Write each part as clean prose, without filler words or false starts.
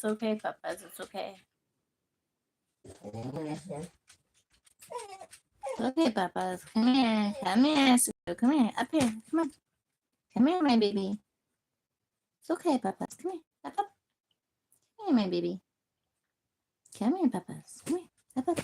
It's okay, Papas. It's okay. It's okay, Papas. Come here. Come here. Come here. Up here. Come on. Come here, my baby. It's okay, Papas. Come here. Up, up. Come here, my baby. Come here, Papas. Come here. Up, up.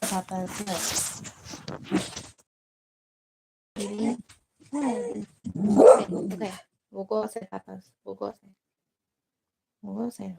Papa, good. Baby. Good. Okay. We'll go outside, Papa. We'll go outside. We'll go outside.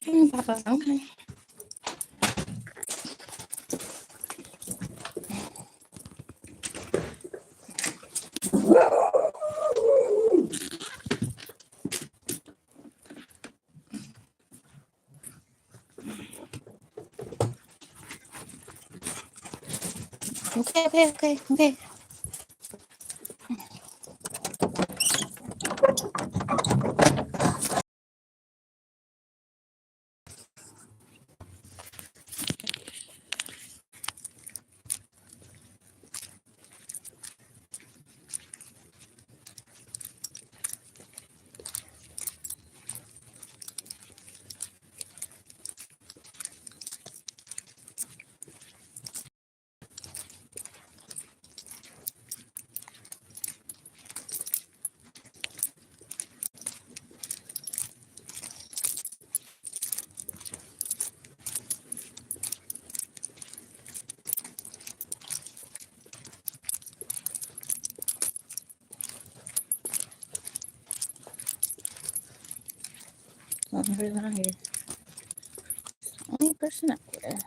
Okay, Papa. Okay. Okay. Who's not here? Only person up here.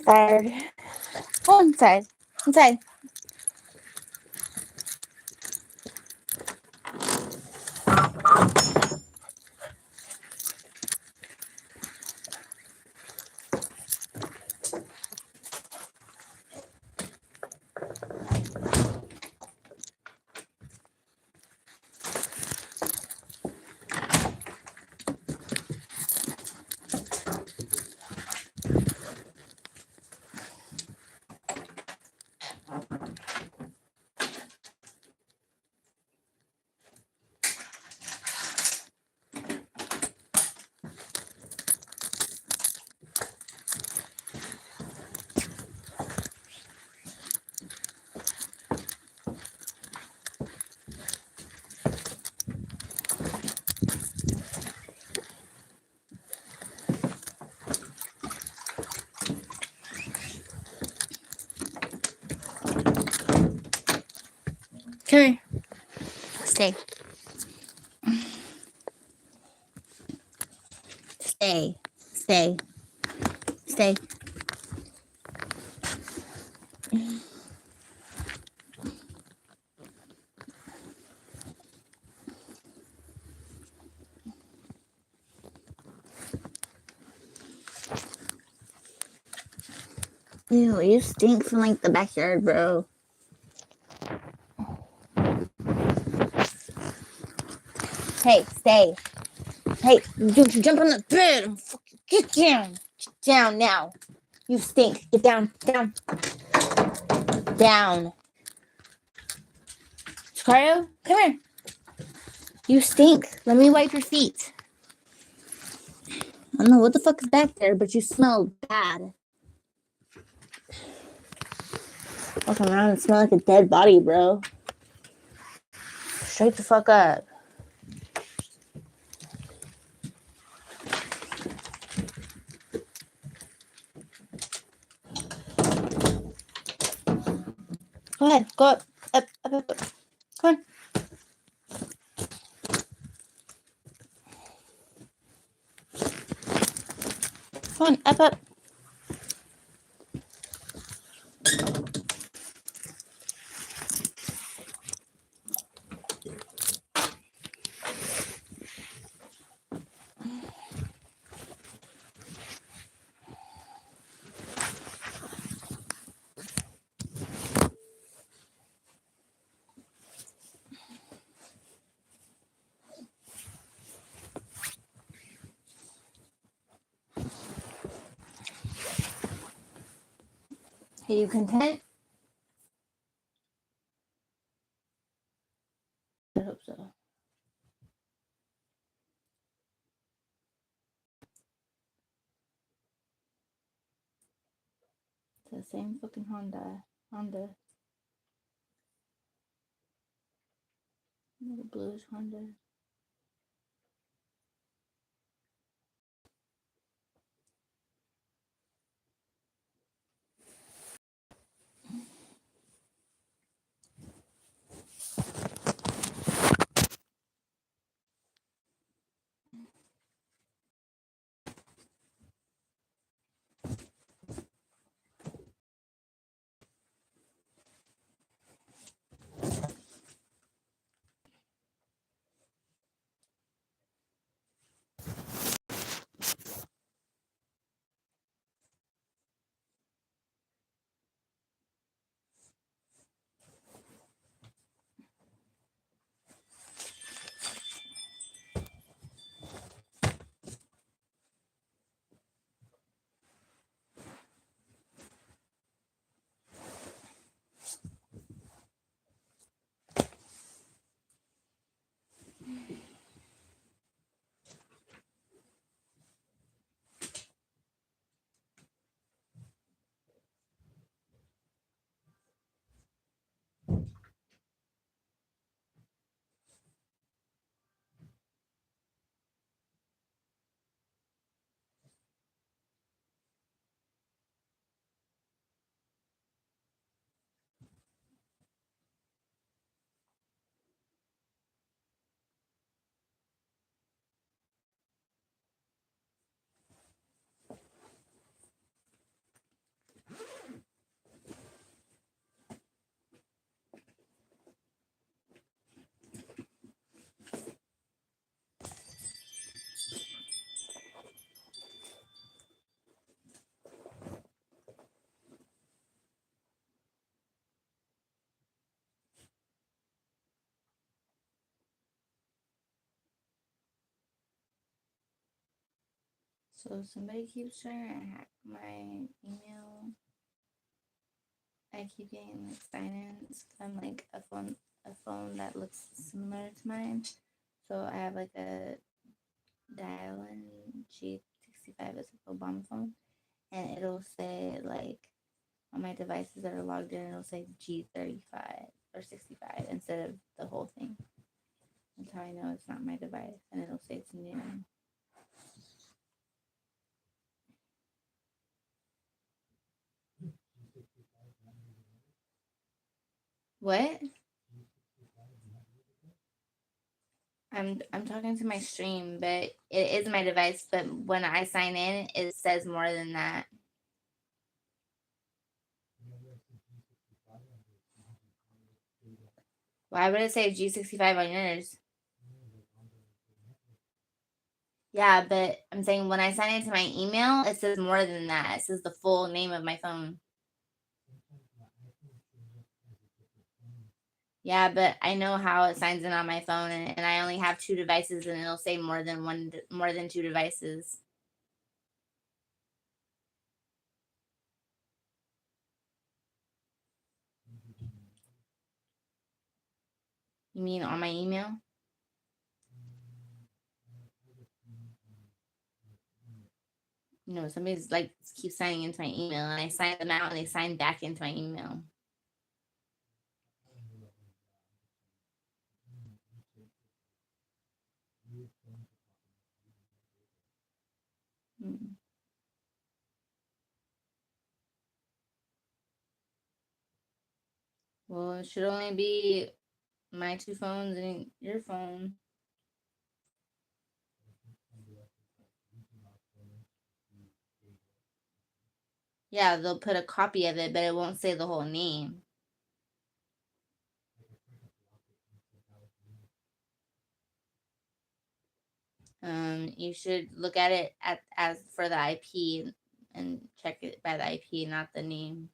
Tired. Go inside. Inside. Come here. Stay. Stay. Stay. Stay. Ew, you stink from like the backyard, bro. Hey, stay. Hey, don't you jump on the bed and fucking get down. Get down now. You stink. Get down. Down. Down. Cryo, come here. You stink. Let me wipe your feet. I don't know what the fuck is back there, but you smell bad. Walking around and smell like a dead body, bro. Straight the fuck up. Go up, up, up, up, up. Come on. Come on, up, up. Are you content? I hope so. It's the same fucking Honda. Little bluish Honda. So somebody keeps trying to hack my email. I keep getting like sign-ins from like a phone that looks similar to mine. So I have like a dial-in G65 as an Obama phone, and it'll say like on my devices that are logged in, it'll say G35 or 65 instead of the whole thing. That's how I know it's not my device, and it'll say it's new. What? I'm talking to my stream, but it is my device. But when I sign in, it says more than that. Why would it say G65 on yours? Yeah, but I'm saying when I sign into my email, it says more than that. It says the full name of my phone. Yeah, but I know how it signs in on my phone, and I only have 2 devices, and it'll say more than 2 devices. You mean on my email? No, somebody's like keeps signing into my email, and I sign them out, and they sign back into my email. Mm. Well, it should only be my two phones and your phone. Yeah, they'll put a copy of it, but it won't say the whole name. You should look at it as for the IP and check it by the IP, not the name.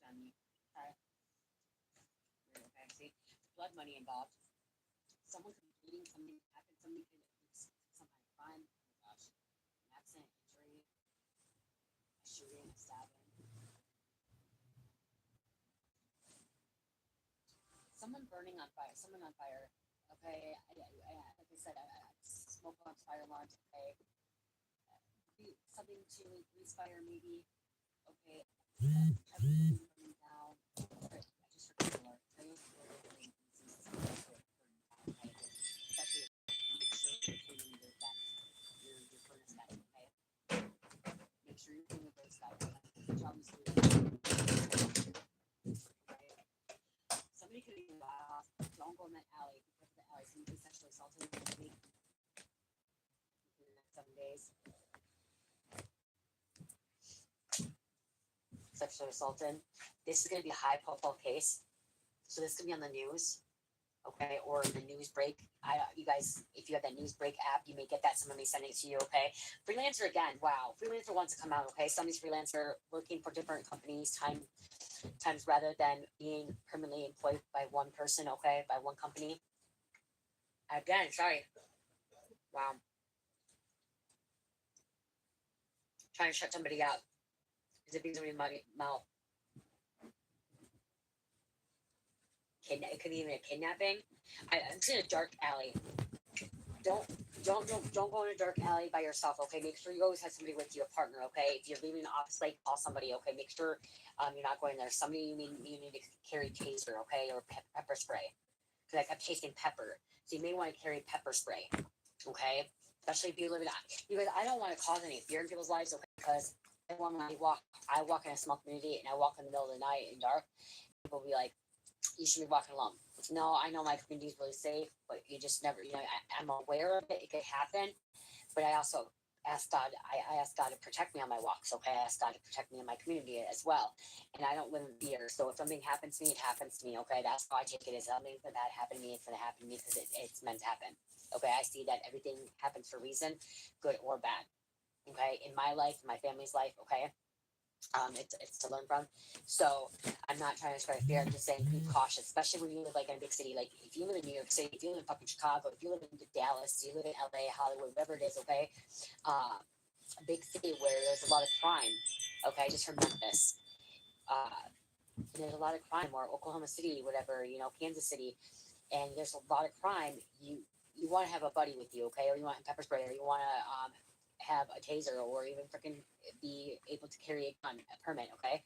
family. Okay. Okay. See, blood money involved. Someone could be bleeding, something could happen, somebody could some kind of crime. Oh my gosh, an accident, injury, a shooting, a stabbing. Someone burning on fire, someone on fire. Okay, like I said, smoke alarms, fire alarms. Okay, something to grease fire maybe. Okay, everything burning down. Just for people, especially make sure you're cleaning your furnace vent. Okay, make sure you're cleaning your furnace vent. Somebody could be off. Don't go in that alley. Be careful the alley. Somebody could be sexually assaulted maybe in the next 7 days. Sexually assaulted. This is going to be a high profile case. So this could be on the news. Okay, or the news break. You guys, if you have that news break app, you may get that. Someone may send it to you. Okay, freelancer again. Wow, freelancer wants to come out. Okay, somebody's freelancer working for different companies. Times rather than being permanently employed by one person. Okay, by one company. Again, sorry. Wow, trying to shut somebody out. Is it being somebody's mouth? It could be even a kidnapping. I'm in a dark alley. Don't don't go in a dark alley by yourself. Okay, make sure you always have somebody with you, a partner. Okay, if you're leaving the office late, call somebody. Okay, make sure you're not going there. Somebody you need to carry taser. Okay, or pepper spray. Because I kept tasting pepper, so you may want to carry pepper spray. Okay, especially if you live in because I don't want to cause any fear in people's lives. Okay, because when I walk in a small community and I walk in the middle of the night in dark. People will be like, you should be walking alone. No, I know my community is really safe, but you just never, I'm aware of it. It could happen, but I also ask God, I ask God to protect me on my walks. Okay. I ask God to protect me in my community as well. And I don't live in fear. So if something happens to me, it happens to me. Okay. That's how I take it. Is something that happened to me, it's going to happen to me because it's meant to happen. Okay. I see that everything happens for a reason, good or bad. Okay. In my life, in my family's life. Okay. It's to learn from. So I'm not trying to spread fear. I'm just saying be cautious, especially when you live like in a big city. Like if you live in New York City, if you live in fucking Chicago, if you live in Dallas, you live in LA, Hollywood, whatever it is, okay? A big city where there's a lot of crime. Okay, just remember this. There's a lot of crime, or Oklahoma City, whatever, Kansas City, and there's a lot of crime. You want to have a buddy with you, okay? Or you want pepper spray, or you want to have a taser, or even freaking be able to carry a gun, a permit, okay?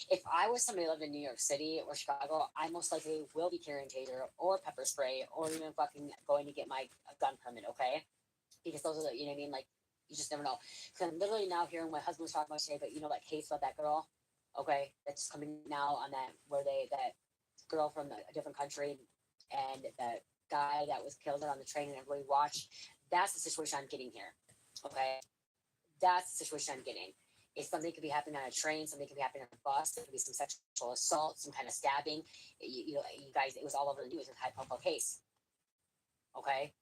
If I was somebody who lived in New York City or Chicago, I most likely will be carrying taser or pepper spray or even fucking going to get my gun permit, okay? Because those are the, you know what I mean? Like, you just never know. Because I'm literally now hearing my husband was talking about today, but like case about that girl, okay? That's coming now on that, that girl from a different country and that guy that was killed on the train and everybody watched. That's the situation I'm getting here, okay? That's the situation I'm getting. If something could be happening on a train, something could be happening on a bus, there could be some sexual assault, some kind of stabbing. You guys, it was all over the news. It was a high profile case. Okay.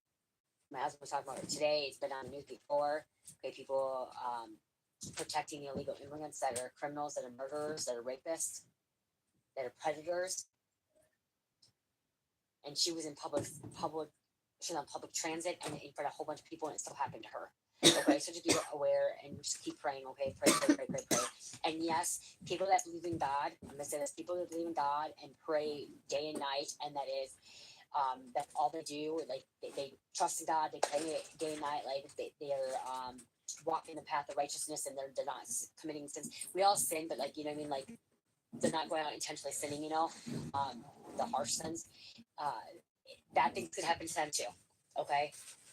My husband was talking about it today. It's been on the news before. Okay, people protecting illegal immigrants that are criminals, that are murderers, that are rapists, that are predators. And she was in she was on public transit and in front of a whole bunch of people, and it still happened to her. Okay, so just be aware and just keep praying. Okay, pray. And yes, people that believe in God, I'm gonna say this: people that believe in God and pray day and night, and that is, that's all they do. Like they trust in God, they pray day and night. Like they're walking the path of righteousness, and they're not committing sins. We all sin, but like what I mean, like they're not going out intentionally sinning. The harsh sins. Bad things could happen to them too. Okay,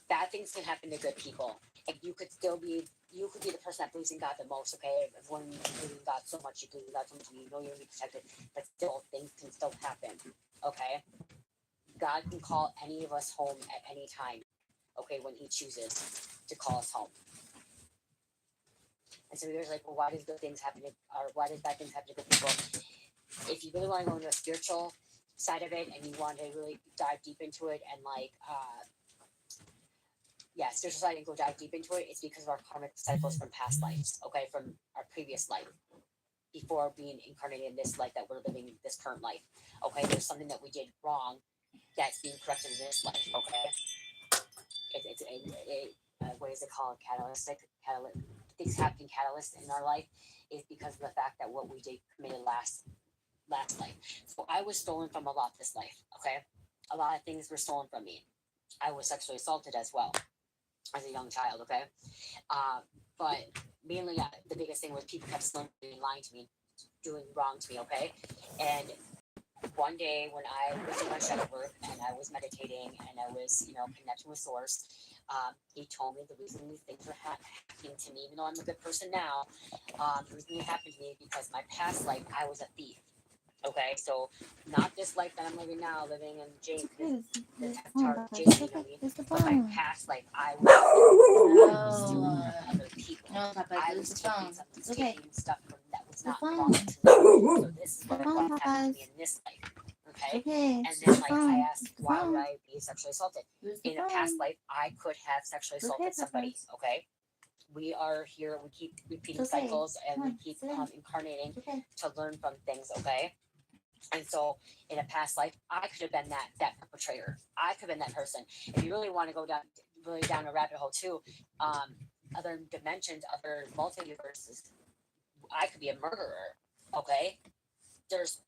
bad things can happen to good people, and you could be the person that believes in God the most. Okay, when you believe in God so much, you believe in God so much, you know you're gonna be protected, but still things can still happen. Okay, God can call any of us home at any time. Okay, when He chooses to call us home. And so you're like, well, why does good things happen to, or why does bad things happen to good people? If you really want to go into a spiritual side of it and you want to really dive deep into it and spiritual side and go dive deep into it, it's because of our karmic cycles from past lives, okay, from our previous life. before being incarnated in this life that we're living this current life. Okay, there's something that we did wrong that's being corrected in this life. Okay, what is it called? Catalyst. Things happening catalyst in our life is because of the fact that what we did committed last life. So I was stolen from a lot this life. Okay, a lot of things were stolen from me. I was sexually assaulted as well as a young child. Okay, but mainly the biggest thing was people kept stealing and lying to me, doing wrong to me. Okay, and one day when I was doing my shadow work and I was meditating and I was, connecting with source, he told me the reason these things were happening to me, even though I'm a good person now, the reason it happened to me is because my past life I was a thief. Okay, so not this life that I'm living now, living in jail, the Avatar jail, but my past life I was stealing from other people. No, Papa, I lose was the phone. It's okay. taking stuff from that was The not phone. wrong to me. So this is The what phone, happened Papa. to me in this life. Okay. Okay. And It's then the like phone. I asked, It's the why phone. would I be sexually assaulted? Lose the In a phone. past life, I could have sexually assaulted somebody. Okay. We are here. We keep repeating cycles, and we keep incarnating to learn from things. Okay. And so, in a past life, I could have been that perpetrator. I could have been that person. If you really want to go down a rabbit hole too, other dimensions, other multiverses, I could be a murderer. Okay, there's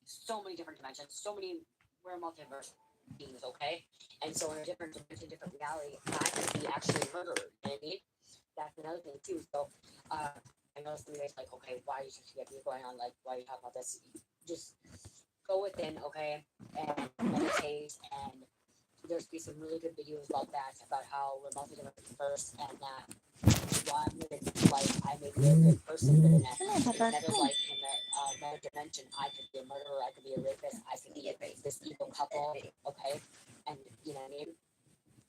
so many different dimensions, so many. We're multiverse beings. Okay, and so in a different dimension, different reality, I could be actually a murderer. You know what I mean? That's another thing too. So, I know some of you guys like, okay, why you keep going on? Like, why are you talking about this? Just go within, okay, and meditate. And there's be some really good videos about that, about how we're multi-dimensional first, and that while I'm living life, I may be a good person, but in another life, in another dimension, I could be a murderer, I could be a rapist, I could be this evil couple, okay, and you know what I mean.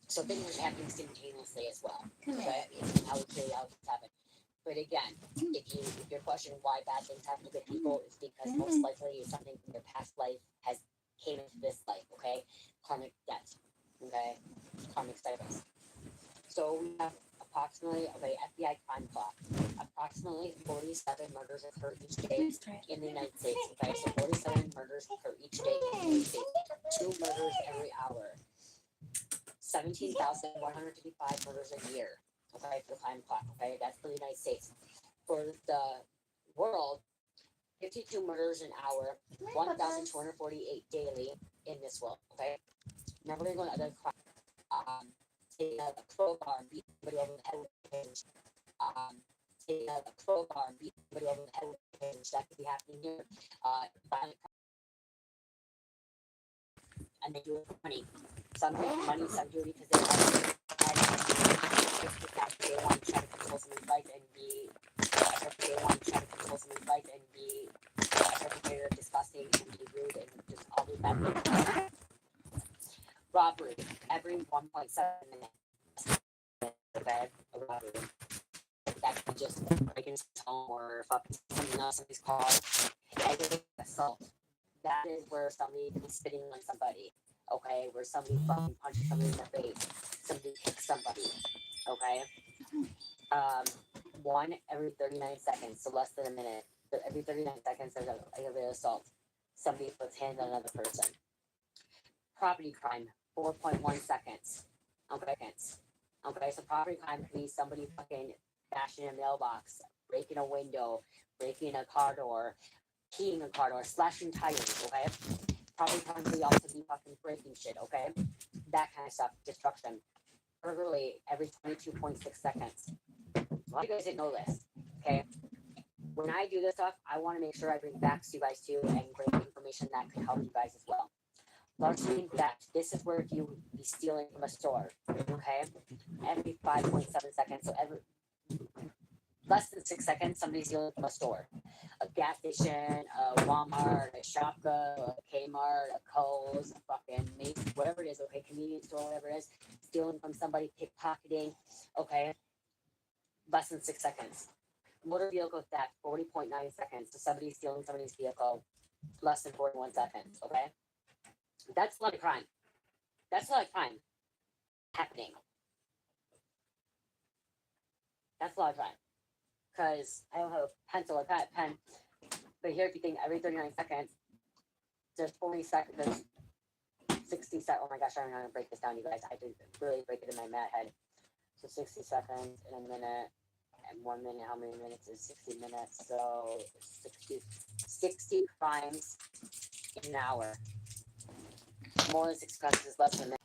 So things are happening simultaneously as well. Okay, how we carry out what's happening. But again, if your question why bad things happen to good people is because most likely something from your past life has came into this life. Okay, karmic debt. Okay, karmic cycles. So we have approximately FBI crime clock. Approximately 47 murders occur each day in the United States. Okay, so 47 murders occur each day in the United States. 2 murders every hour. 17,155 murders a year. Okay, for the crime clock. Okay, that's for the United States. For the world, 52 murders an hour, 1,248 daily in this world. Okay, now we're gonna go to other crimes. Taking a crowbar and beating somebody over the head with a hinge. Taking a crowbar and beating somebody over the head with a hinge. That could be happening here. Violent, and they do it for money. Some do it for money, some do it because they have they want to try to control someone's life and be they want to try to control someone's life and be a perpetrator, disgusting, and be rude, and just all these bad things. Robbery every 1.7 minutes. A robbery. That could just break into his home or fucking something else in his car. Aggravated assault. That is where somebody is spitting on somebody. Okay, where somebody fucking punches somebody in the face. Somebody kicks somebody. Okay. 1 every 39 seconds, so less than a minute. So every 39 seconds, there's an aggravated assault. Somebody puts hands on another person. Property crime, 4.1 seconds. Okay, so property crime could be somebody fucking bashing a mailbox, breaking a window, breaking a car door, keying a car door, slashing tires, okay? Property crime could also be fucking breaking shit, okay? That kind of stuff, destruction. Burglary every 22.6 seconds. A lot of you guys didn't know this, okay? When I do this stuff, I want to make sure I bring facts to you guys too and great information that could help you guys as well. Larceny and theft. This is where you be stealing from a store, okay? Every 5.7 seconds, so every less than 6 seconds, somebody's stealing from a store. A gas station, a Walmart, a Shopko, a Kmart, a Kohl's, a fucking Macy's, whatever it is, okay, convenience store, whatever it is, stealing from somebody, pickpocketing, okay? Less than 6 seconds. Motor vehicle theft, 40.9 seconds. So somebody's stealing somebody's vehicle, less than 41 seconds, okay? That's a lot of crime. That's a lot of crime happening. That's a lot of crime. Because I don't have a pencil or pen. But here, if you think every 39 seconds, there's 40 seconds, there's 60 seconds. Oh my gosh, I don't know how to break this down, you guys. I have to really break it in my mad head. So 60 seconds in a minute, and 1 minute, how many minutes is 60 minutes? So 60 crimes in an hour. More than 6 crimes is less than a minute.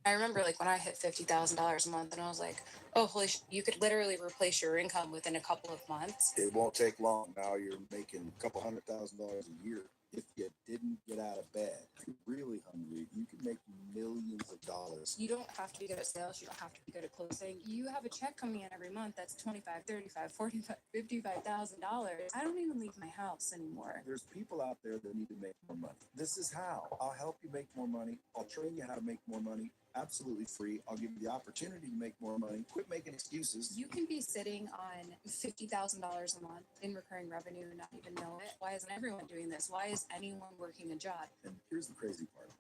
I remember like when I hit $50,000 a month and I was like, oh, holy you could literally replace your income within a couple of months. It won't take long. Now you're making a couple $100,000 a year. If you didn't get out of bed, if you're really hungry, you could make millions of dollars. You don't have to be good at sales. You don't have to be good at closing. You have a check coming in every month that's $25, $35, $45, $55,000. I don't even leave my house anymore. There's people out there that need to make more money. This is how. I'll help you make more money. I'll train you how to make more money. Absolutely free. I'll give you the opportunity to make more money. Quit making excuses. You can be sitting on $50,000 a month in recurring revenue and not even know it. Why isn't everyone doing this? Why is anyone working a job? And here's the crazy part.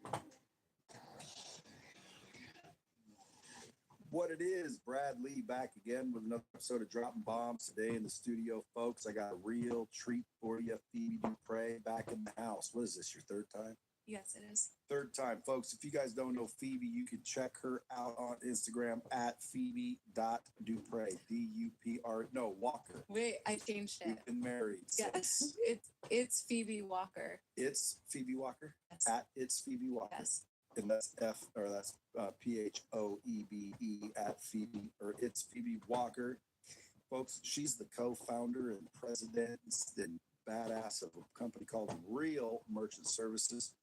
What it is, Brad Lee back again with another episode of Dropping Bombs today in the studio, folks. I got a real treat for you. Phoebe Dupre back in the house. What is this, your third time? Yes, it is. Third time, folks. If you guys don't know Phoebe, you can check her out on Instagram at Phoebe.Dupre. Walker. Wait, I changed it. We've been married. Yes, it's Phoebe Walker. It's Phoebe Walker. Yes. At It's Phoebe Walker. Yes. And that's PHOEBE at Phoebe, or It's Phoebe Walker. Folks, she's the co-founder and president and badass of a company called Real Merchant Services.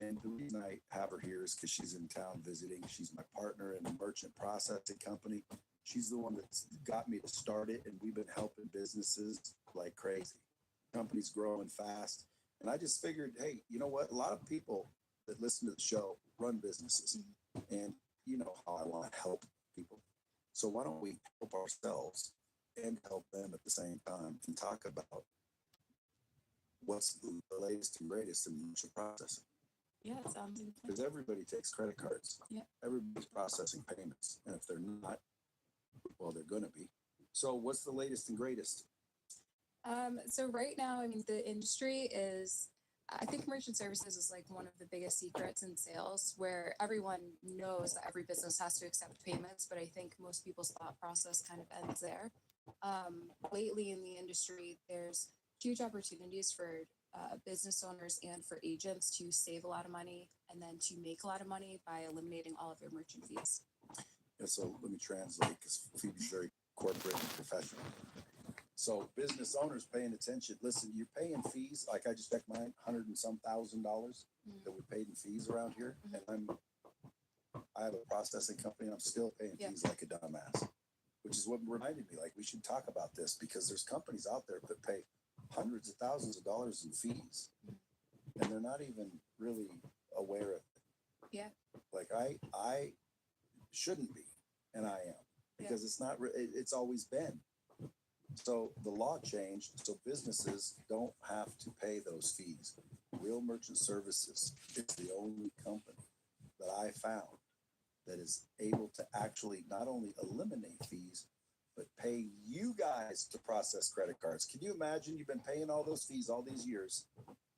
And the reason I have her here is because she's in town visiting. She's my partner in a merchant processing company. She's the one that's got me to start it, and we've been helping businesses like crazy. Company's growing fast. And I just figured, hey, you know what? A lot of people that listen to the show run businesses. And you know how I want to help people. So why don't we help ourselves and help them at the same time and talk about what's the latest and greatest in merchant processing? Yeah, it sounds good. Because everybody takes credit cards. Yeah. Everybody's processing payments. And if they're not, well, they're going to be. So what's the latest and greatest? So right now, I mean, the industry is, I think merchant services is like one of the biggest secrets in sales, where everyone knows that every business has to accept payments, but I think most people's thought process kind of ends there. Lately in the industry, there's huge opportunities for business owners and for agents to save a lot of money and then to make a lot of money by eliminating all of their merchant fees. Yeah, so let me translate because Phoebe's very corporate and professional. So business owners paying attention. Listen, you're paying fees. Like I just checked mine, $100 and some thousand that we paid in fees around here. And I have a processing company. And I'm still paying fees like a dumbass, which is what reminded me, like we should talk about this because there's companies out there that pay hundreds of thousands of dollars in fees and they're not even really aware of it. Yeah. Like I shouldn't be, and I am, because it's not, it's always been. So the law changed, so businesses don't have to pay those fees. Real Merchant Services is the only company that I found that is able to actually not only eliminate fees, but pay you guys to process credit cards. Can you imagine you've been paying all those fees all these years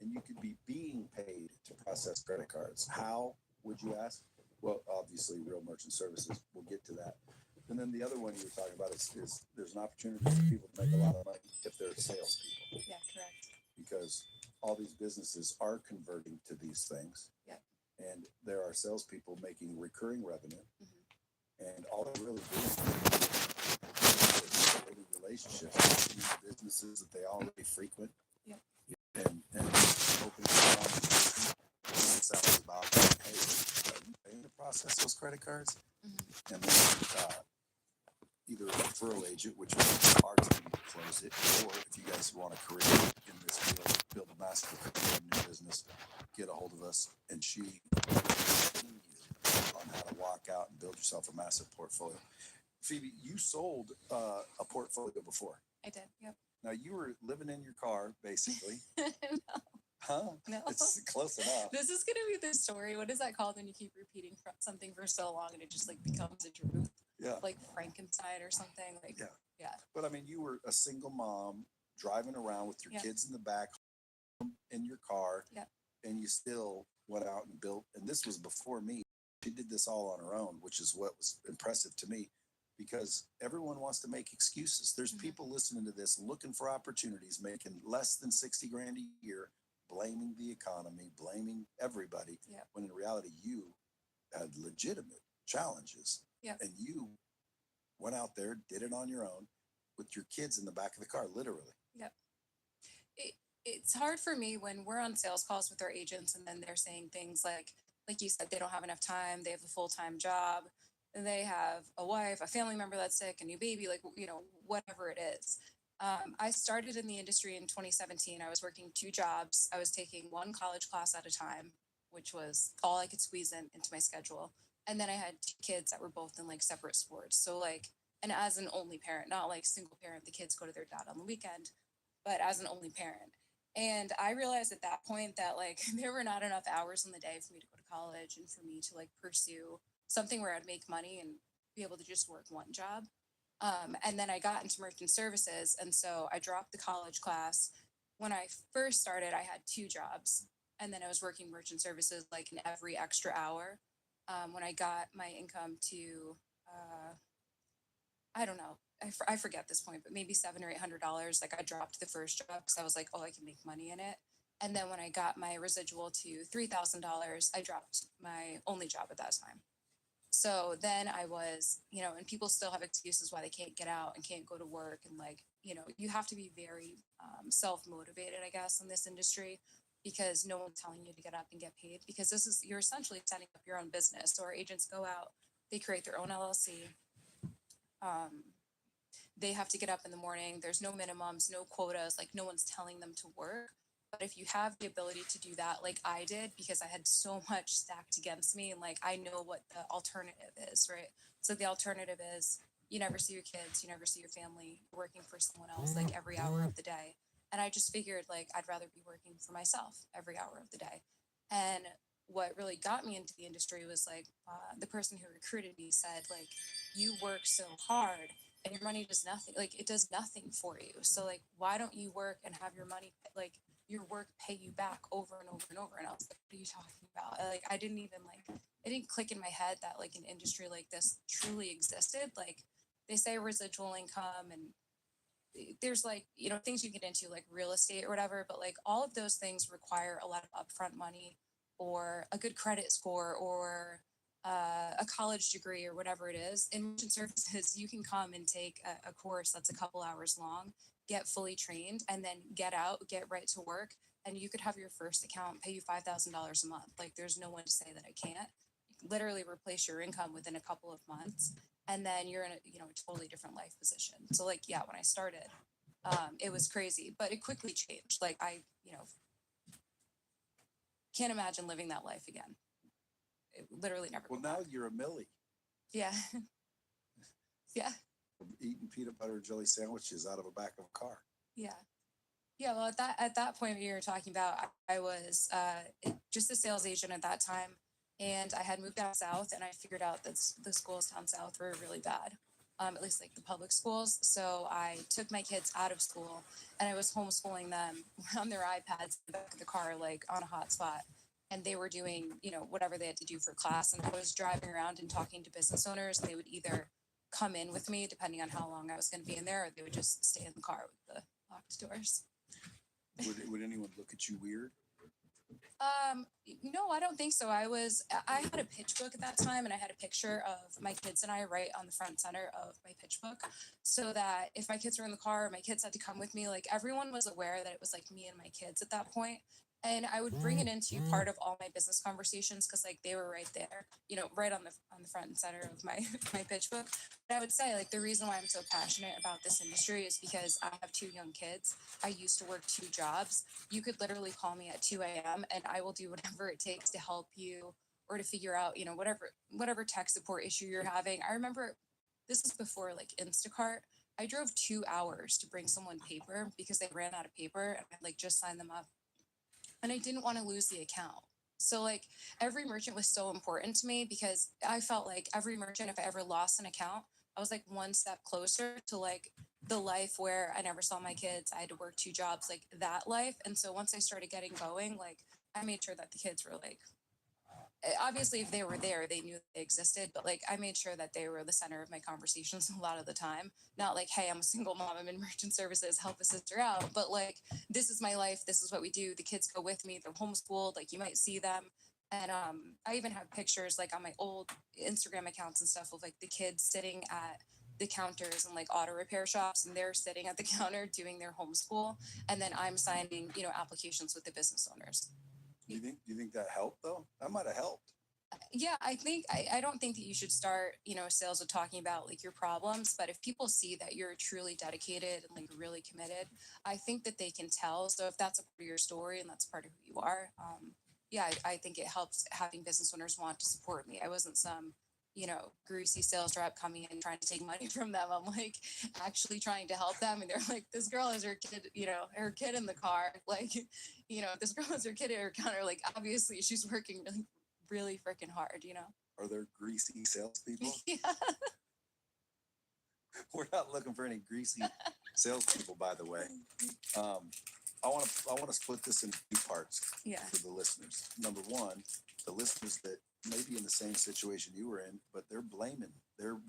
and you could be being paid to process credit cards? How, would you ask? Well, obviously Real Merchant Services, we'll get to that. And then the other one you were talking about is there's an opportunity for people to make a lot of money if they're salespeople. Yeah, correct. Because all these businesses are converting to these things. Yep. And there are salespeople making recurring revenue. And all they're really doing is building relationships with these businesses that they already frequent. Yep. And hoping for conversation. It sounds about, hey, are you paying to process those credit cards? And then either a referral agent, which is our team to close it, or if you guys want a career in this field, build a massive career in your business, get a hold of us, and she will train you on how to walk out and build yourself a massive portfolio. Phoebe, you sold a portfolio before. I did. Yep. Now you were living in your car, basically. No, Huh? no. It's close enough. This is gonna be the story. What is that called when you keep repeating something for so long and it just like becomes a truth? Yeah. Like Frankenstein or something. Like Yeah. But I mean, you were a single mom driving around with your Yep. kids in the back in your car. Yep. And you still went out and built. And this was before me. She did this all on her own, which is what was impressive to me because everyone wants to make excuses. There's Mhm. people listening to this looking for opportunities, making less than 60 grand a year, blaming the economy, blaming everybody. Yep. When in reality, you had legitimate challenges. Yep. And you went out there, did it on your own with your kids in the back of the car, literally. It's hard for me when we're on sales calls with our agents and then they're saying things like you said, they don't have enough time, they have a full-time job, and they have a wife, a family member that's sick, a new baby, like, you know, whatever it is. I started in the industry in 2017. I was working 2 jobs. I was taking 1 college class at a time, which was all I could squeeze into my schedule. And then I had 2 kids that were both in like separate sports. So like, and as an only parent, not like single parent, the kids go to their dad on the weekend, but as an only parent. And I realized at that point that like there were not enough hours in the day for me to go to college and for me to like pursue something where I'd make money and be able to just work 1 job. And then I got into merchant services. And so I dropped the college class. When I first started, I had 2 jobs. And then I was working merchant services like in every extra hour. When I got my income to, I don't know, I forget this point, but maybe $700 or $800. Like I dropped the first job because I was like, oh, I can make money in it. And then when I got my residual to $3,000, I dropped my only job at that time. So then I was, you know, and people still have excuses why they can't get out and can't go to work. And like, you know, you have to be very self-motivated, I guess, in this industry because no one's telling you to get up and get paid because you're essentially setting up your own business. So our agents go out, they create their own LLC. They have to get up in the morning. There's no minimums, no quotas, like no one's telling them to work. But if you have the ability to do that, like I did, because I had so much stacked against me, and like I know what the alternative is, right? So the alternative is you never see your kids, you never see your family, you're working for someone else like every hour of the day. And I just figured like I'd rather be working for myself every hour of the day. And what really got me into the industry was like the person who recruited me said, like, you work so hard and your money does nothing, like it does nothing for you. So like, why don't you work and have your money, like your work pay you back over and over and over? And I was like, what are you talking about? Like, I didn't even like, it didn't click in my head that like an industry like this truly existed. Like they say residual income and there's like, you know, things you get into like real estate or whatever, but like all of those things require a lot of upfront money or a good credit score or a college degree or whatever it is. In merchant services, you can come and take a course that's a couple hours long, get fully trained, and then get out, get right to work, and you could have your first account pay you $5,000 a month. Like there's no one to say that I can't. You can literally replace your income within a couple of months, and then you're in a, you know, a totally different life position. So like, yeah, when I started, it was crazy, but it quickly changed. Like I, you know, can't imagine living that life again. It literally never. Well, now you're a Millie. Yeah. Yeah. Eating peanut butter and jelly sandwiches out of the back of a car. Yeah. Yeah. Well, at that point you were talking about, I was just a sales agent at that time, and I had moved down south, and I figured out that the schools down south were really bad, at least like the public schools. So I took my kids out of school, and I was homeschooling them on their iPads in the back of the car, like on a hotspot. And they were doing, you know, whatever they had to do for class. And I was driving around and talking to business owners, and they would either come in with me, depending on how long I was going to be in there, or they would just stay in the car with the locked doors. Would anyone look at you weird? No, I don't think so. I had a pitch book at that time, and I had a picture of my kids and I right on the front center of my pitch book, so that if my kids were in the car, or my kids had to come with me, like everyone was aware that it was like me and my kids at that point. And I would bring it into part of all my business conversations because like they were right there, you know, right on the front and center of my my pitch book. But I would say like the reason why I'm so passionate about this industry is because I have 2 young kids. I used to work 2 jobs. You could literally call me at 2 a.m. and I will do whatever it takes to help you or to figure out, you know, whatever tech support issue you're having. I remember this is before like Instacart. I drove 2 hours to bring someone paper because they ran out of paper and I like just signed them up. And I didn't want to lose the account. So like every merchant was so important to me because I felt like every merchant, if I ever lost an account, I was like one step closer to like the life where I never saw my kids. I had to work 2 jobs, like that life. And so once I started getting going, like I made sure that the kids were like, obviously if they were there, they knew they existed, but like I made sure that they were the center of my conversations a lot of the time. Not like, hey, I'm a single mom, I'm in merchant services, help a sister out, but like, this is my life, this is what we do. The kids go with me, they're homeschooled, like you might see them. And I even have pictures like on my old Instagram accounts and stuff of like the kids sitting at the counters and like auto repair shops, and they're sitting at the counter doing their homeschool, and then I'm signing, you know, applications with the business owners. Do you think that helped though? That might have helped. Yeah, I think I don't think that you should start, you know, sales with talking about like your problems, but if people see that you're truly dedicated and like really committed, I think that they can tell. So if that's a part of your story and that's part of who you are, yeah, I think it helps having business owners want to support me. I wasn't some, you know, greasy sales rep coming in trying to take money from them. I'm like actually trying to help them, and they're like, this girl has her kid, you know, her kid in the car, like, you know, this girl has her kid at her counter, like obviously she's working really freaking hard, you know? Are there greasy salespeople? Yeah. We're not looking for any greasy salespeople, by the way. I want to split this into two parts Yeah. for the listeners. Number one, the listeners that may be in the same situation you were in, but they're blaming. They're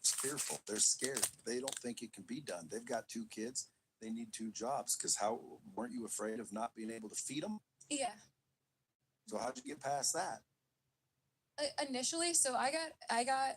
fearful. They're scared. They don't think it can be done. They've got 2 kids. They need 2 jobs because how weren't you afraid of not being able to feed them? Yeah. So how'd you get past that? Initially, so I got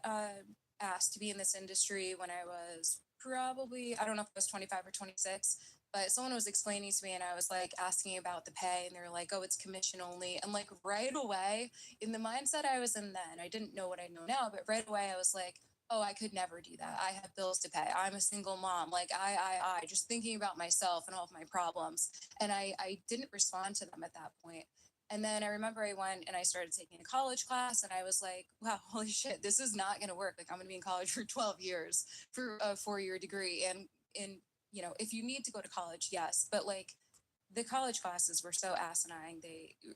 asked to be in this industry when I was probably, I don't know if I was 25 or 26, but someone was explaining to me and I was like asking about the pay and they were like, oh, it's commission only. And like right away, in the mindset I was in then, I didn't know what I know now, but right away I was like, oh, I could never do that. I have bills to pay. I'm a single mom. Like I just thinking about myself and all of my problems. And I didn't respond to them at that point. And then I remember I went and I started taking a college class and I was like, wow, holy shit, this is not going to work. Like I'm going to be in college for 12 years for a 4-year degree. And, you know, if you need to go to college, yes. But like the college classes were so asinine.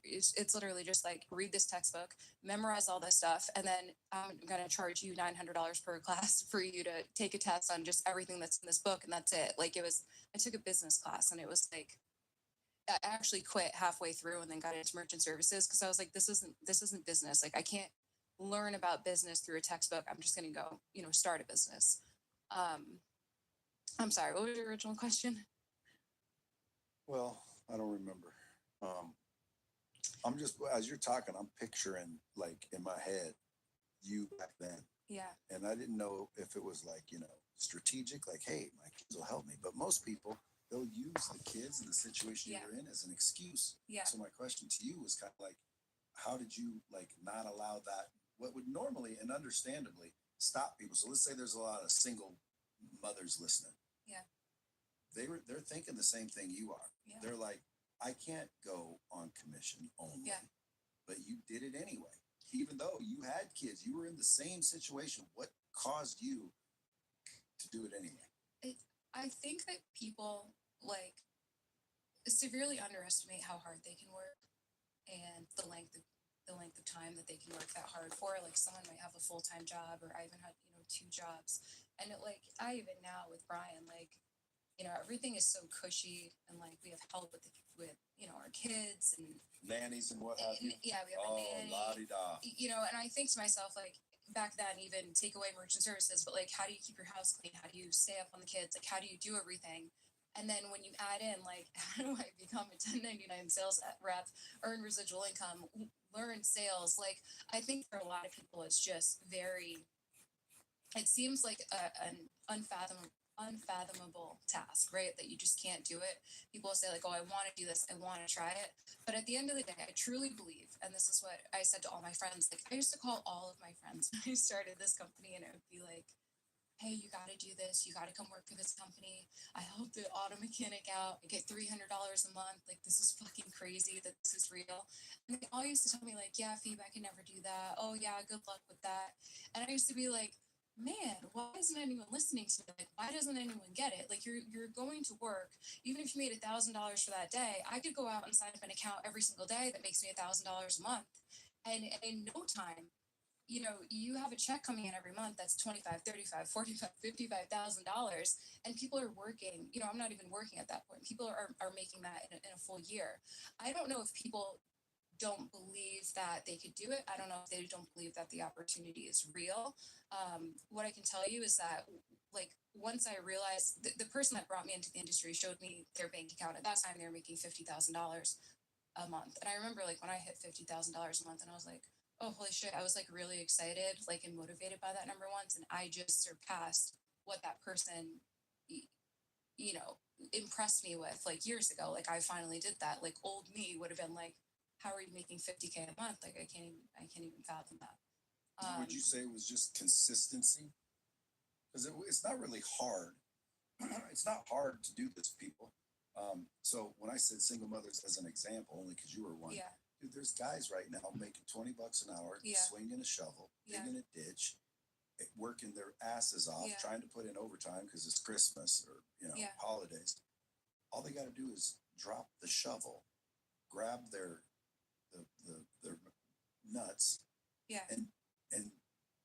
It's literally just like read this textbook, memorize all this stuff. And then I'm going to charge you $900 per class for you to take a test on just everything that's in this book. And that's it. Like I took a business class and it was like, I actually quit halfway through and then got into merchant services because I was like, this isn't business. Like I can't learn about business through a textbook. I'm just going to go, you know, start a business. I'm sorry. What was your original question? Well, I don't remember. I'm just, as you're talking, I'm picturing like in my head, you back then. Yeah. And I didn't know if it was like, you know, strategic, like, hey, my kids will help me. But most people, they'll use the kids and the situation Yeah. you're in as an excuse. Yeah. So my question to you was kind of like, how did you like not allow that, what would normally and understandably stop people? So let's say there's a lot of single mothers listening. Yeah. They're thinking the same thing you are. Yeah. They're like, I can't go on commission only. Yeah. But you did it anyway. Even though you had kids, you were in the same situation. What caused you to do it anyway? I think that people like severely underestimate how hard they can work and the length of time that they can work that hard for. Like someone might have a full-time job, or I even had, you know, 2 jobs. And it, like I even now with Brian, like, you know, everything is so cushy and like we have help with you know, our kids and Nannies and what have you? yeah, we have a nanny. La-di-da. You know, and I think to myself, like back then, even take away merchant services, but like, how do you keep your house clean? How do you stay up on the kids? Like, how do you do everything? And then when you add in, like, how do I become a 1099 sales rep, earn residual income, learn sales? Like, I think for a lot of people, it's just very, it seems like an unfathomable task, right? That you just can't do it. People say like, oh, I want to do this, I want to try it. But at the end of the day, I truly believe, and this is what I said to all my friends, like I used to call all of my friends when I started this company, and it would be like, hey, you got to do this. You got to come work for this company. I help the auto mechanic out. I get $300 a month. Like, this is fucking crazy that this is real. And they all used to tell me like, yeah, Phoebe, I can never do that. Oh yeah, good luck with that. And I used to be like, man, why isn't anyone listening to me? Like, why doesn't anyone get it? Like, you're going to work, even if you made $1,000 for that day, I could go out and sign up an account every single day that makes me $1,000 a month. And in no time, you have a check coming in every month that's 25, 35, 45, $55,000, and people are working. I'm not even working at that point. People are making that in a full year. I don't know if people don't believe that they could do it. I don't know if they don't believe that the opportunity is real. What I can tell you is that, like, once I realized the person that brought me into the industry showed me their bank account. At that time, they were making $50,000 a month. And I remember, like, when I hit $50,000 a month, and I was like, oh, holy shit, I was like really excited, like, and motivated by that number once. And I just surpassed what that person, you know, impressed me with like years ago. Like, I finally did that. Like, old me would have been like, how are you making 50K a month? Like, I can't even fathom that. Would you say it was just consistency? Because it's not really hard. It's not hard to do this, people. So when I said single mothers as an example, only because you were one, Yeah. dude, there's guys right now making $20 an hour, Yeah. swinging a shovel, Yeah. digging a ditch, working their asses off, Yeah. trying to put in overtime because it's Christmas or Yeah. holidays. All they got to do is drop the shovel, grab their nuts, Yeah. and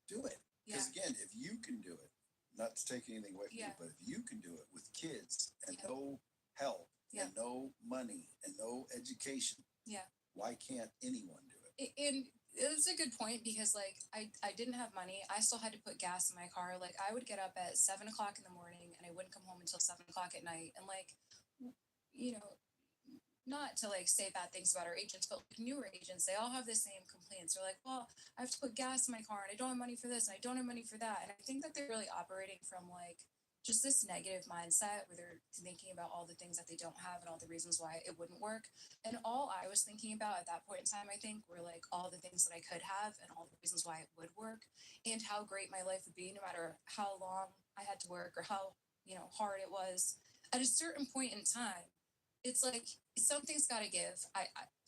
do it. Yeah. Because again, if you can do it, not to take anything away from you, Yeah. but if you can do it with kids and Yeah. no help Yeah. and no money and no education, Yeah. why can't anyone do it? And it's a good point, because like I didn't have money. I still had to put gas in my car. Like, I would get up at 7 o'clock in the morning and I wouldn't come home until 7 o'clock at night. And like, you know, not to like say bad things about our agents, but like newer agents, they all have the same complaints. They're like, well, I have to put gas in my car and I don't have money for this and I don't have money for that. And I think that they're really operating from like just this negative mindset where they're thinking about all the things that they don't have and all the reasons why it wouldn't work. And all I was thinking about at that point in time, I think, were like all the things that I could have and all the reasons why it would work and how great my life would be no matter how long I had to work or how, hard it was. At a certain point in time, it's like something's got to give.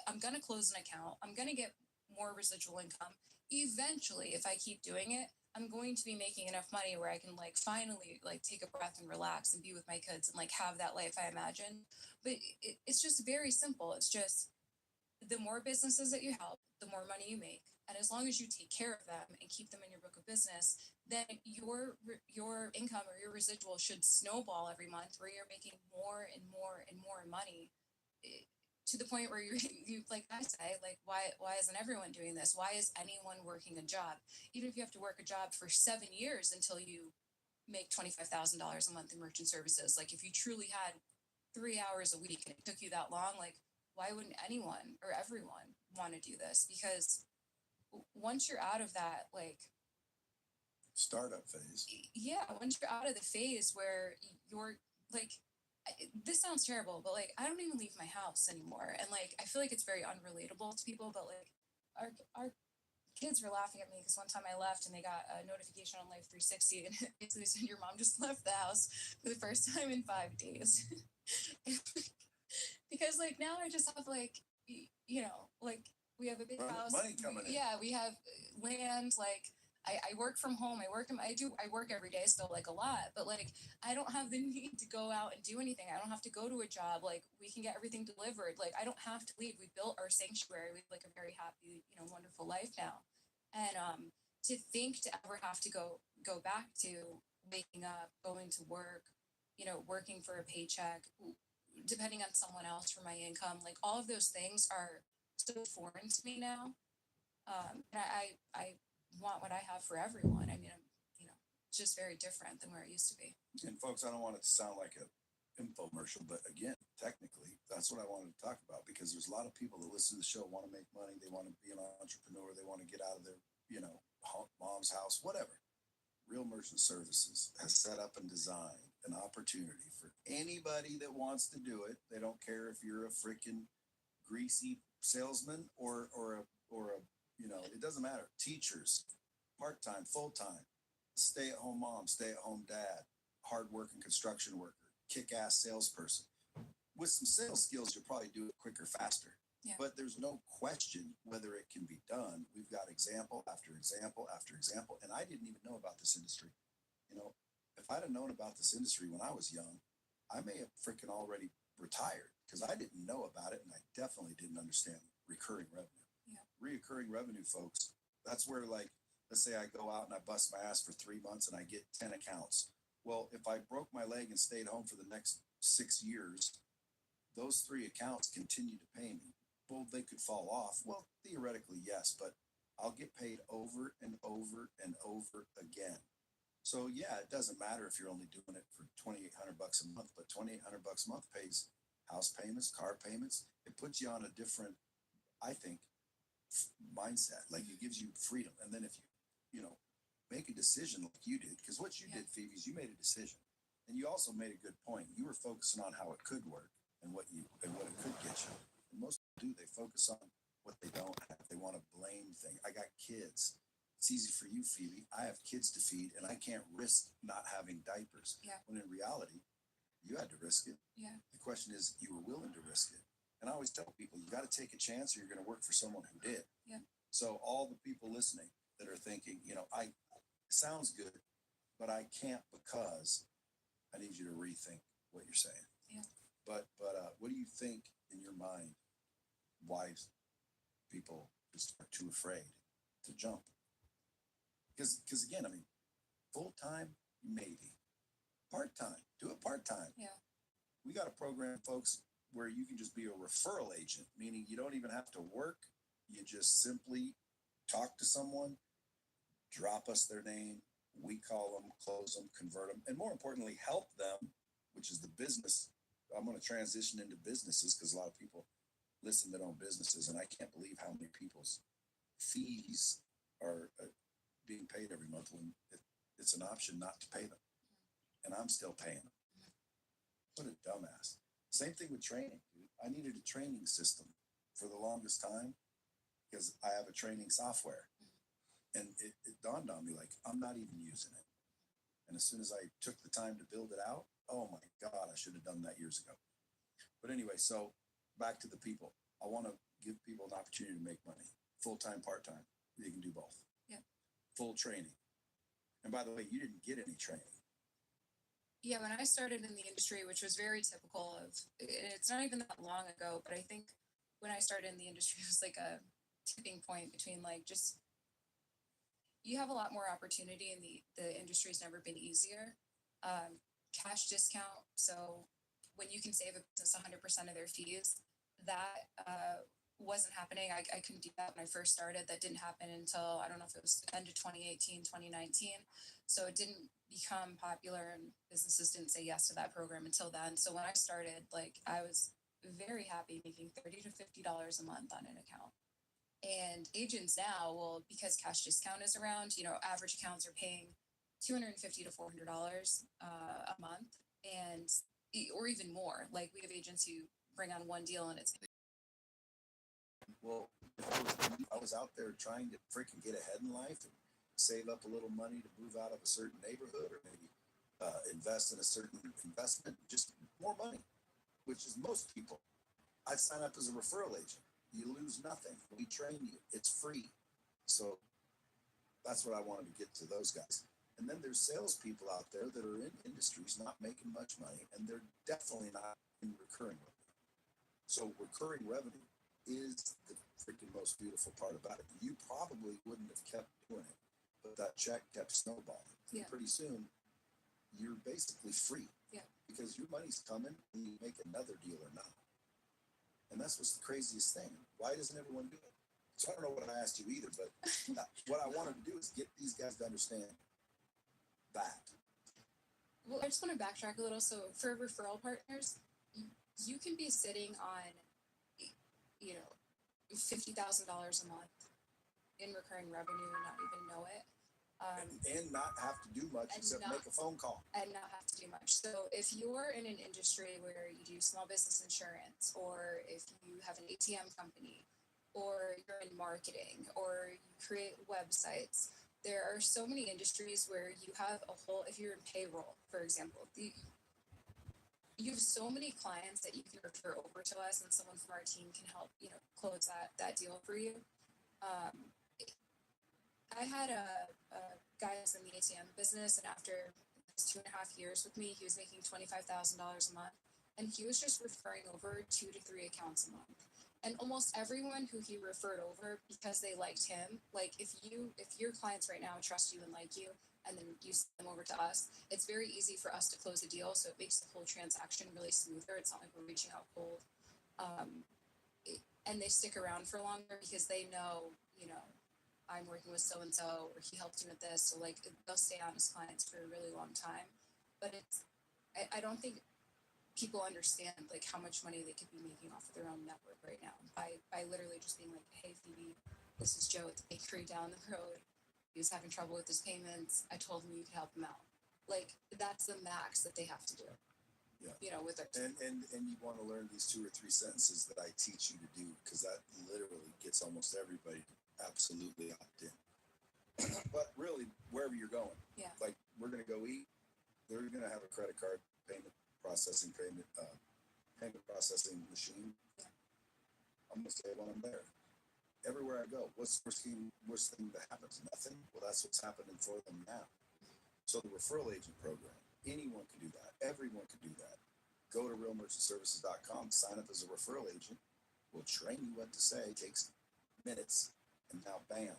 I'm going to close an account. I'm going to get more residual income. Eventually, if I keep doing it, I'm going to be making enough money where I can like finally like take a breath and relax and be with my kids and like have that life I imagine. But it's just very simple. It's just the more businesses that you help, the more money you make. And as long as you take care of them and keep them in your book of business, then your income or your residual should snowball every month, where you're making more and more and more money, to the point where you like I say, like, why isn't everyone doing this? Why is anyone working a job? Even if you have to work a job for 7 years until you make $25,000 a month in merchant services, like if you truly had 3 hours a week and it took you that long, like, why wouldn't anyone or everyone want to do this? Because once you're out of that, like, Startup phase. yeah, once you're out of the phase where you're like, this sounds terrible, but like, I don't even leave my house anymore. And like, I feel like it's very unrelatable to people, but like, our kids were laughing at me because one time I left and they got a notification on Life 360 and it basically said your mom just left the house for the first time in 5 days. Because like now I just have like, like we have a big house. Money coming in. Yeah, we have land. Like I work from home. I work every day still, like a lot, but like I don't have the need to go out and do anything. I don't have to go to a job. Like we can get everything delivered. Like I don't have to leave. We built our sanctuary. We have like a very happy, wonderful life now. And to think to ever have to go back to waking up, going to work, working for a paycheck, depending on someone else for my income, like all of those things are so foreign to me now. And I want what I have for everyone. I mean, it's just very different than where it used to be. And folks, I don't want it to sound like a infomercial, but again, technically, that's what I wanted to talk about, because there's a lot of people that listen to the show want to make money. They want to be an entrepreneur. They want to get out of their, mom's house, whatever. Real Merchant Services has set up and designed an opportunity for anybody that wants to do it. They don't care if you're a freaking greasy salesman or a it doesn't matter. Teachers, part-time, full-time, stay-at-home mom, stay-at-home dad, hard-working construction worker, kick-ass salesperson. With some sales skills, you'll probably do it quicker, faster. Yeah. But there's no question whether it can be done. We've got example after example after example, and I didn't even know about this industry. You know, if I'd have known about this industry when I was young, I may have freaking already retired because I didn't know about it, and I definitely didn't understand recurring revenue. Yeah. Reoccurring revenue, folks. That's where, like, let's say I go out and I bust my ass for 3 months and I get 10 accounts. Well, if I broke my leg and stayed home for the next 6 years, those 3 accounts continue to pay me. Well, they could fall off. Well, theoretically, yes, but I'll get paid over and over and over again. So yeah, it doesn't matter if you're only doing it for $2,800 a month, but $2,800 a month pays house payments, car payments. It puts you on a different, I think, mindset. Like it gives you freedom. And then if you know, make a decision like you did, because what you Yeah. did, Phoebe, is you made a decision, and you also made a good point. You were focusing on how it could work and what it could get you. And most people do. They focus on what they don't have. They want to blame things. I got kids. It's easy for you, Phoebe. I have kids to feed, and I can't risk not having diapers. Yeah. When in reality, you had to risk it. Yeah. The question is, you were willing to risk it. And I always tell people, you got to take a chance, or you're going to work for someone who did. Yeah. So all the people listening that are thinking, it sounds good, but I can't because I need you to rethink what you're saying. Yeah. But what do you think in your mind? Why people just are too afraid to jump? Because again, I mean, full time maybe, part time, do it part time. Yeah. We got a program, folks, where you can just be a referral agent, meaning you don't even have to work. You just simply talk to someone, drop us their name, we call them, close them, convert them, and more importantly, help them, which is the business. I'm going to transition into businesses because a lot of people listen that own businesses, and I can't believe how many people's fees are being paid every month when it's an option not to pay them, and I'm still paying them. What a dumbass. Same thing with training, dude. I needed a training system for the longest time because I have a training software. And it dawned on me, like, I'm not even using it. And as soon as I took the time to build it out, oh my God, I should have done that years ago. But anyway, so back to the people. I want to give people an opportunity to make money, full-time, part-time. They can do both. Yeah. Full training. And by the way, you didn't get any training. Yeah, when I started in the industry, which was very typical of, it's not even that long ago, but I think when I started in the industry, it was like a tipping point between like just, you have a lot more opportunity and the industry's never been easier. Cash discount. So when you can save a business 100% of their fees, that wasn't happening. I couldn't do that when I first started. That didn't happen until, I don't know if it was end of 2018, 2019. So it didn't become popular and businesses didn't say yes to that program until then. So when I started, like I was very happy making $30 to $50 a month on an account. And agents now, well, because cash discount is around, average accounts are paying $250 to $400 a month, or even more. Like we have agents who bring on one deal and it's. Well, I was out there trying to freaking get ahead in life and save up a little money to move out of a certain neighborhood, or maybe invest in a certain investment, just more money, which is most people. I'd sign up as a referral agent. You lose nothing. We train you. It's free. So that's what I wanted to get to those guys. And then there's salespeople out there that are in industries not making much money, and they're definitely not in recurring revenue. So recurring revenue is the freaking most beautiful part about it. You probably wouldn't have kept doing it, but that check kept snowballing. Yeah. And pretty soon, you're basically free. Yeah. Because your money's coming and you make another deal or not. And that's what's the craziest thing. Why doesn't everyone do it? So I don't know what I asked you either, but what I wanted to do is get these guys to understand that. Well, I just want to backtrack a little. So for referral partners, you can be sitting on, $50,000 a month in recurring revenue and not even know it. And not have to do much except make a phone call. And not have to do much. So if you're in an industry where you do small business insurance, or if you have an ATM company, or you're in marketing, or you create websites, there are so many industries where you have if you're in payroll, for example, you have so many clients that you can refer over to us, and someone from our team can help, close that deal for you. Um, I had a guy who's in the ATM business, and after his 2.5 years with me, he was making $25,000 a month, and he was just referring over 2 to 3 accounts a month. And almost everyone who he referred over, because they liked him, like if your clients right now trust you and like you, and then you send them over to us, it's very easy for us to close a deal. So it makes the whole transaction really smoother. It's not like we're reaching out cold. And they stick around for longer because they know, I'm working with so and so, or he helped me with this. So like they'll stay on as clients for a really long time. But I don't think people understand like how much money they could be making off of their own network right now by literally just being like, hey Phoebe, this is Joe at the bakery down the road. He was having trouble with his payments. I told him you could help him out. Like that's the max that they have to do. Yeah. With their And you want to learn these 2 or 3 sentences that I teach you to do, because that literally gets almost everybody to absolutely opt in. But really, wherever you're going, Yeah. like we're gonna go eat, they're gonna have a credit card payment processing machine. Yeah. I'm gonna say when I'm there. Everywhere I go, what's the worst thing that happens? Nothing. Well, that's what's happening for them now. So the referral agent program, anyone can do that. Everyone can do that. Go to realmerchantservices.com, sign up as a referral agent. We'll train you what to say. It takes minutes, and now bam,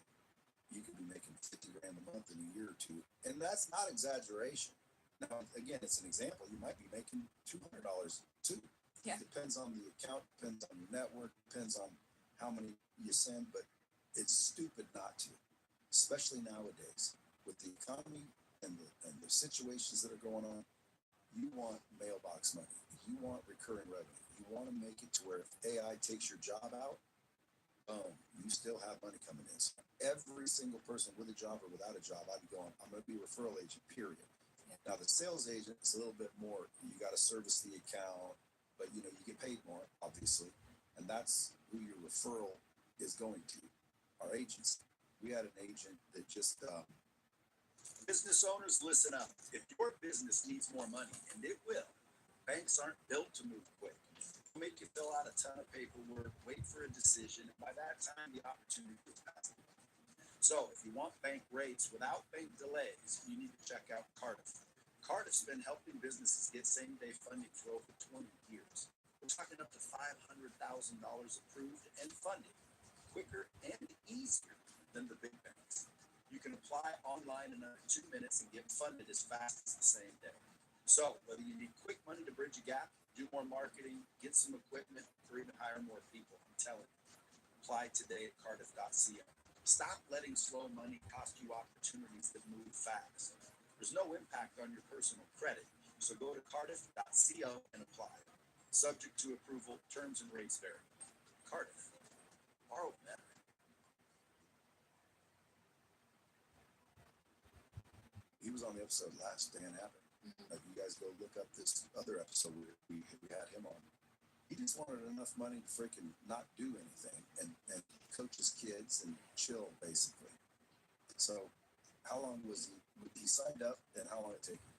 you could be making 50 grand a month in a year or two, and that's not exaggeration. Now, again, it's an example. You might be making $200 too. Yeah. Depends on the account, depends on your network, depends on how many you send, but it's stupid not to, especially nowadays with the economy and the situations that are going on. You want mailbox money. You want recurring revenue. You want to make it to where if AI takes your job out, you still have money coming in. So every single person with a job or without a job, I'd be going, I'm going to be a referral agent, period. Yeah. Now, the sales agent is a little bit more, you got to service the account, but you get paid more, obviously. And that's who your referral is going to, our agents. We had an agent that just, business owners, listen up. If your business needs more money, and it will, banks aren't built to move quick. They'll make you fill out a ton of paperwork, wait for a decision, and by that time, the opportunity is past. So if you want bank rates without bank delays, you need to check out Cardiff. Cardiff's been helping businesses get same-day funding for over 20 years. We're talking up to $500,000 approved and funded, quicker and easier than the big banks. You can apply online in under 2 minutes and get funded as fast as the same day. So whether you need quick money to bridge a gap, do more marketing, get some equipment, or even hire more people, I'm telling you, apply today at cardiff.co. Stop letting slow money cost you opportunities that move fast. There's no impact on your personal credit, so go to cardiff.co and apply. Subject to approval, terms and rates vary. Cardiff, borrow better. He was on the episode last, Dan Abbott. Like you guys go look up this other episode where we had him on. He just wanted enough money to freaking not do anything and coach his kids and chill, basically. So how long was he signed up, and how long did it take him?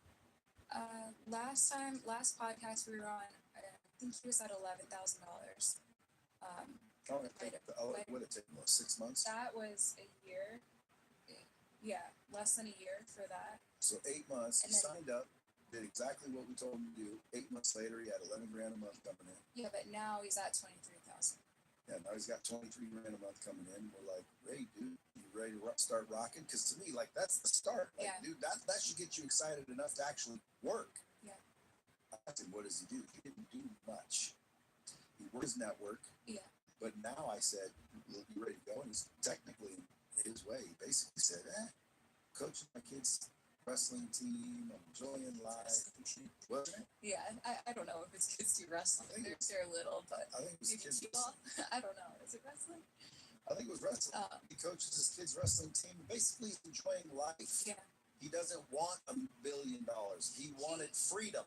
Last podcast we were on, I think he was at $11,000. How long did it take? What did it take him? 6 months? That was a year. Yeah, less than a year for that. So 8 months, And he then- signed up, did exactly what we told him to do. 8 months later, he had 11 grand a month coming in. Yeah, but now he's at 23,000. Yeah, now he's got 23 grand a month coming in. We're like, hey, dude, you ready to start rocking? Because to me, like, that's the start. Like, Yeah. dude, that should get you excited enough to actually work. Yeah. I asked him, what does he do? He didn't do much. He worked his network. Yeah. But now I said, you ready to go? And he's technically his way. He basically said, coaching my kids' wrestling team, I'm enjoying life. Wasn't it? Yeah, I don't know if his kids do wrestling. I think They're little, but I think it was maybe kids. t-ball. I don't know. Is it wrestling? I think it was wrestling. Um, He coaches his kids' wrestling team. Basically, he's enjoying life. Yeah. He doesn't want $1 billion. He wanted freedom.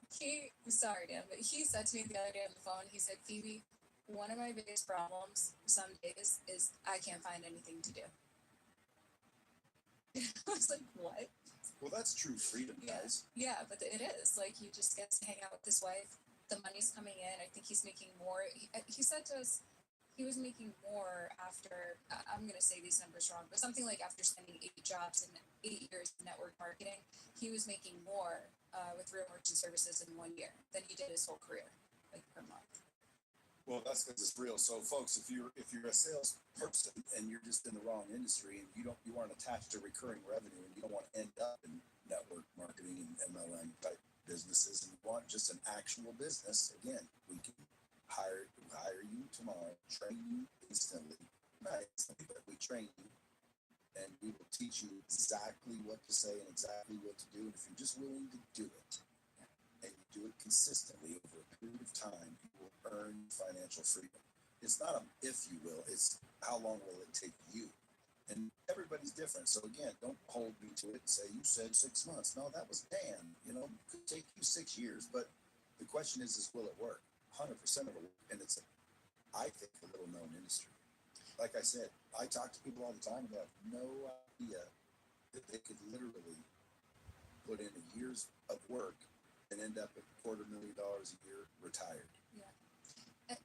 Sorry, Dan, but he said to me the other day on the phone, he said, Phoebe, one of my biggest problems some days is I can't find anything to do. I was like, what? Well, that's true freedom, Yeah. guys. Yeah, but it is. Like, you just get to hang out with his wife, the money's coming in. I think he's making more. He said to us he was making more after, I'm going to say these numbers wrong, but something like after spending 8 jobs and 8 years in network marketing, he was making more with Real Merchant Services in 1 year than he did his whole career, like per month. Well, that's because it's real. So, folks, if you're a salesperson and you're just in the wrong industry and you aren't attached to recurring revenue and you don't want to end up in network marketing and MLM type businesses and you want just an actual business, again, we can hire you tomorrow, train you instantly, not instantly, but we train you and we will teach you exactly what to say and exactly what to do. And if you're just willing to do it and you do it consistently over a period of time, you will earn financial freedom. It's not if you will, it's how long will it take you? And everybody's different. So again, don't hold me to it and say, you said 6 months. No, that was Dan. It could take you 6 years, but the question is will it work? 100% of it, and it's, I think, a little known industry. Like I said, I talk to people all the time who have no idea that they could literally put in a year's of work and end up at $250,000 a year retired. Yeah.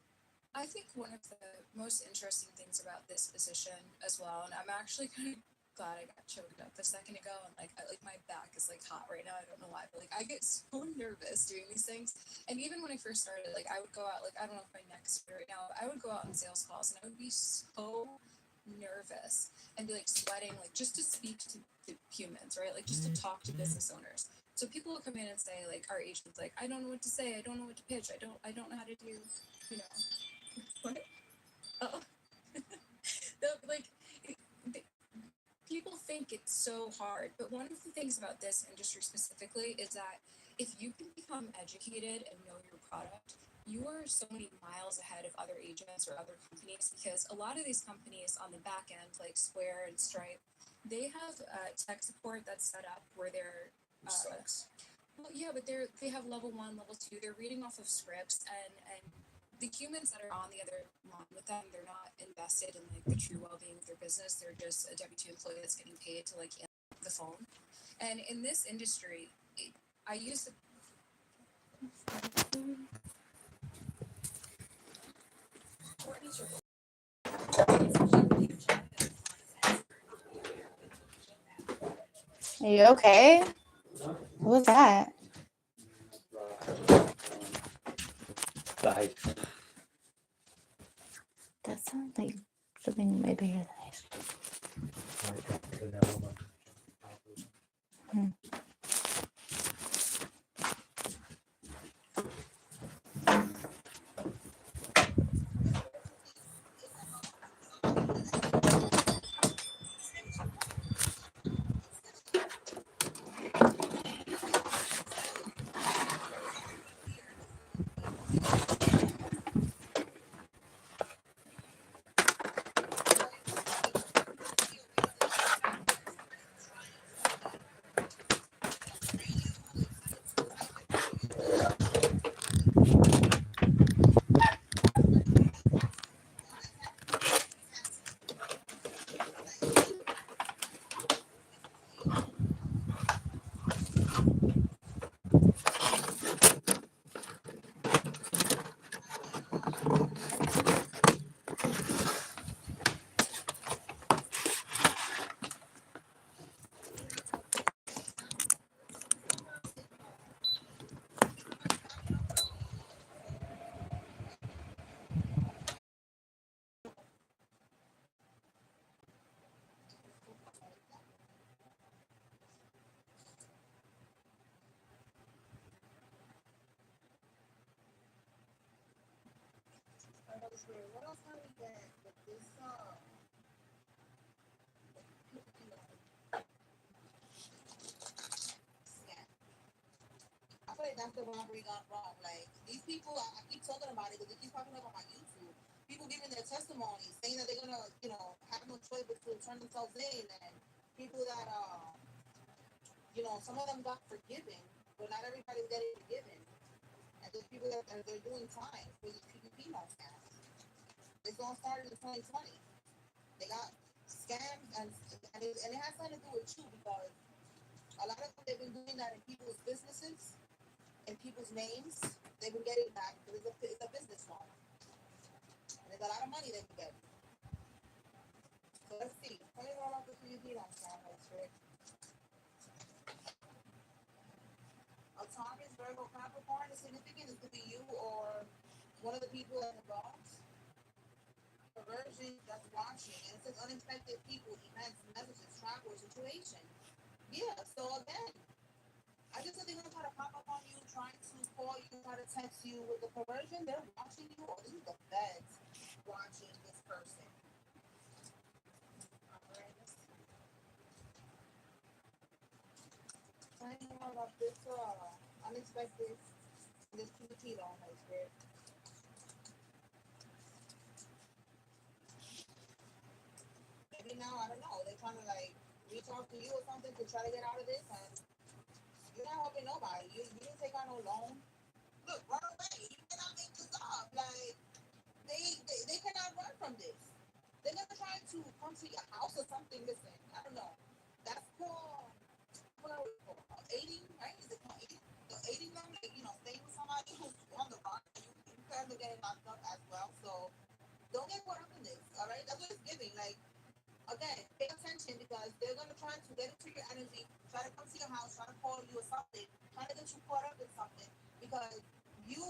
I think one of the most interesting things about this position as well, and I'm actually kind of glad I got choked up a second ago, and like my back is like hot right now. I don't know why, but like I get so nervous doing these things. And even when I first started, like I would go out, like I don't know if my neck's straight right now, I would go out on sales calls and I would be so nervous and be like sweating, like just to speak to humans, right? Like just to talk to business owners. So people will come in and say, like, our agent's like, I don't know what to say, I don't know what to pitch, I don't know how to do, what? Oh. Like, people think it's so hard, but one of the things about this industry specifically is that if you can become educated and know your product, you are so many miles ahead of other agents or other companies, because a lot of these companies on the back end, like Square and Stripe, they have tech support that's set up where they're Sucks. well, yeah, but they have level 1, level 2. They're reading off of scripts, and the humans that are on the other line with them, they're not invested in like the true well-being of their business. They're just a W-2 employee that's getting paid to like answer the phone. And in this industry, I use the Are you okay? What was that? That sounds like something way bigger than I What else have we got with this scam? I feel like that's the robbery gone wrong. Like these people, I keep talking about it because they keep popping up on my YouTube. People giving their testimonies, saying that they're gonna, have no choice but to turn themselves in, and people that, some of them got forgiven, but not everybody's getting forgiven. And there's people that they're doing time for these PPP loan scams. This all started in 2020. They got scammed, and it has something to do with you because a lot of them they've been doing that in people's businesses, in people's names, they've been getting back because it's a business loan. And there's a lot of money they can get. So let's see. Tell me more about the PUD on Saturday, Rick. A Taurus, Virgo, Capricorn is significant. It could be you or one of the people that involved. Perversion that's watching, and it says unexpected people, events, messages, travel, situation. Yeah, so again, I just said they're gonna try to pop up on you, trying to call you, try to text you with the perversion. They're watching you, or this is the feds watching this person. Alright, let's see. Tell me more about this unexpected, this PUT on my spirit. Maybe now, I don't know, they're trying to like reach out to you or something to try to get out of this, and you're not helping nobody. You didn't take out no loan. Look, run away. You cannot make this up. Like they cannot run from this. They're gonna try to come to your house or something. Listen, I don't know. That's called what are we called? Aiding, right? Is it called aiding? So aiding them, like, staying with somebody who's on the run. You guys are getting locked up as well. So don't get caught up in this. All right, that's what it's giving. Like. Again, pay attention because they're gonna try to get into your energy, try to come to your house, try to call you or something, try to get you caught up in something because you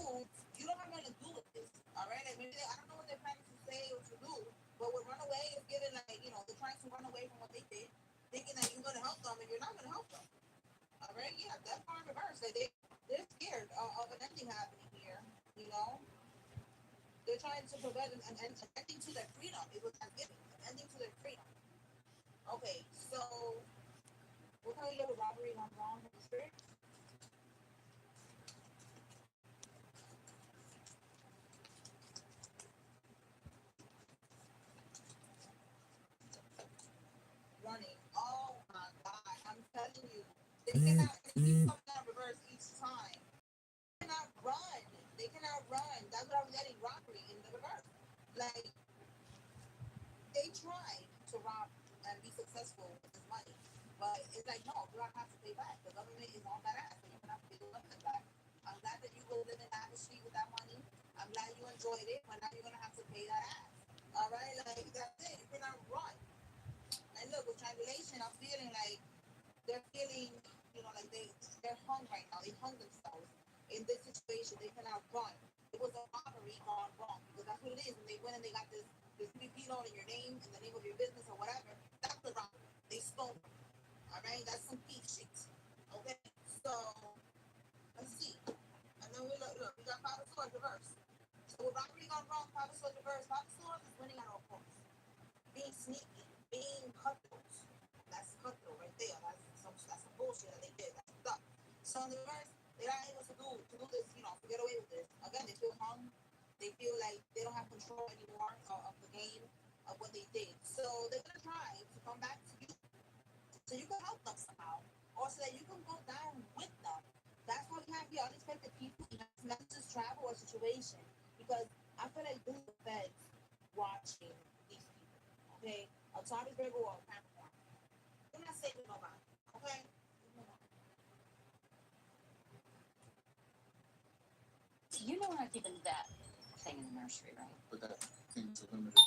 don't have nothing to do with this. All right, like maybe I don't know what they're planning to say or to do, but with runaway is giving like they're trying to run away from what they did, thinking that you're gonna help them and you're not gonna help them. All right, yeah, that's part of reverse. Like they're scared of an ending happening here. They're trying to prevent an ending to their freedom. It was an ending to their freedom. Okay, so what kind of little robbery gone wrong in the spirit? Running. Oh my God, I'm telling you, they cannot keep something on reverse each time. They cannot run. They cannot run. That's what I'm getting robbery in the reverse. Like they tried to rob and be successful with this money. But it's like, no, you don't have to pay back. The government is on that ass, so you're gonna have to pay the government back. I'm glad that you were living lavishly with that money. I'm glad you enjoyed it, but now you're gonna have to pay that ass. All right, like that's it. You cannot run. And look, with triangulation, I'm feeling like they're feeling, like they're hung right now. They hung themselves in this situation. They cannot run. It was a robbery gone wrong because that's what it is. When they went and they got this BP loan in your name, in the name of your business or whatever, that's the robbery. They stole it. All right, that's some thief shit. Okay, so let's see. And then we look, we got Five of Swords reverse. So with robbery gone wrong, Five of Swords reverse. Five of Swords is winning at all costs. Being sneaky, being cutthroat. That's cutthroat right there. That's some bullshit that they did. That's stuff. So in the reverse, they're not able to do this, to get away with this. Again, they feel hung. They feel like they don't have control anymore of the game of what they did. So they're gonna try to come back to you so you can help them somehow, or so that you can go down with them. That's why we have the unexpected people, messages, travel, or situation. Because I feel like this is the feds watching these people. Okay, a Taurus, Virgo, or a Capricorn. You're not saving nobody. Okay. You know we're not giving that thing in the nursery, right? But that thing's a limited.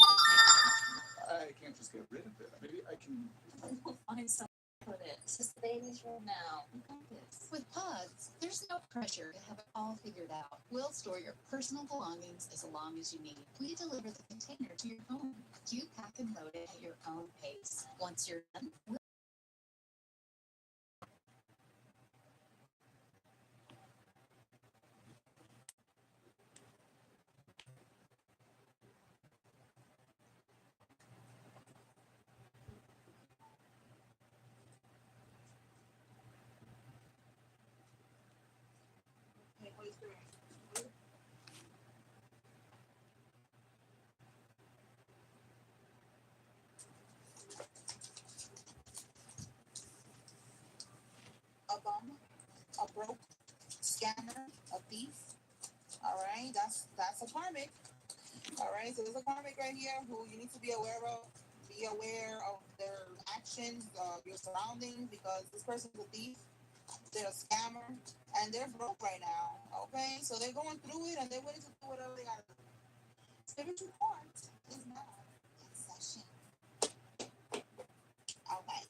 I can't just get rid of it. Maybe I can. We'll find something to put it. It's just the baby's room now. We got this. With Pods, there's no pressure to have it all figured out. We'll store your personal belongings as long as you need. We deliver the container to your home. You pack and load it at your own pace. Once you're done, we'll Okay, Holy Spirit. A bum, a broke, scammer, a thief. All right, that's a karmic. All right, so there's a karmic right here who you need to be aware of. Be aware of their actions, your surroundings, because this person's a thief. they're a scammer, and they're broke right now. Okay, so they're going through it and they're willing to do whatever they gotta do. Spiritual court is now in session. Okay.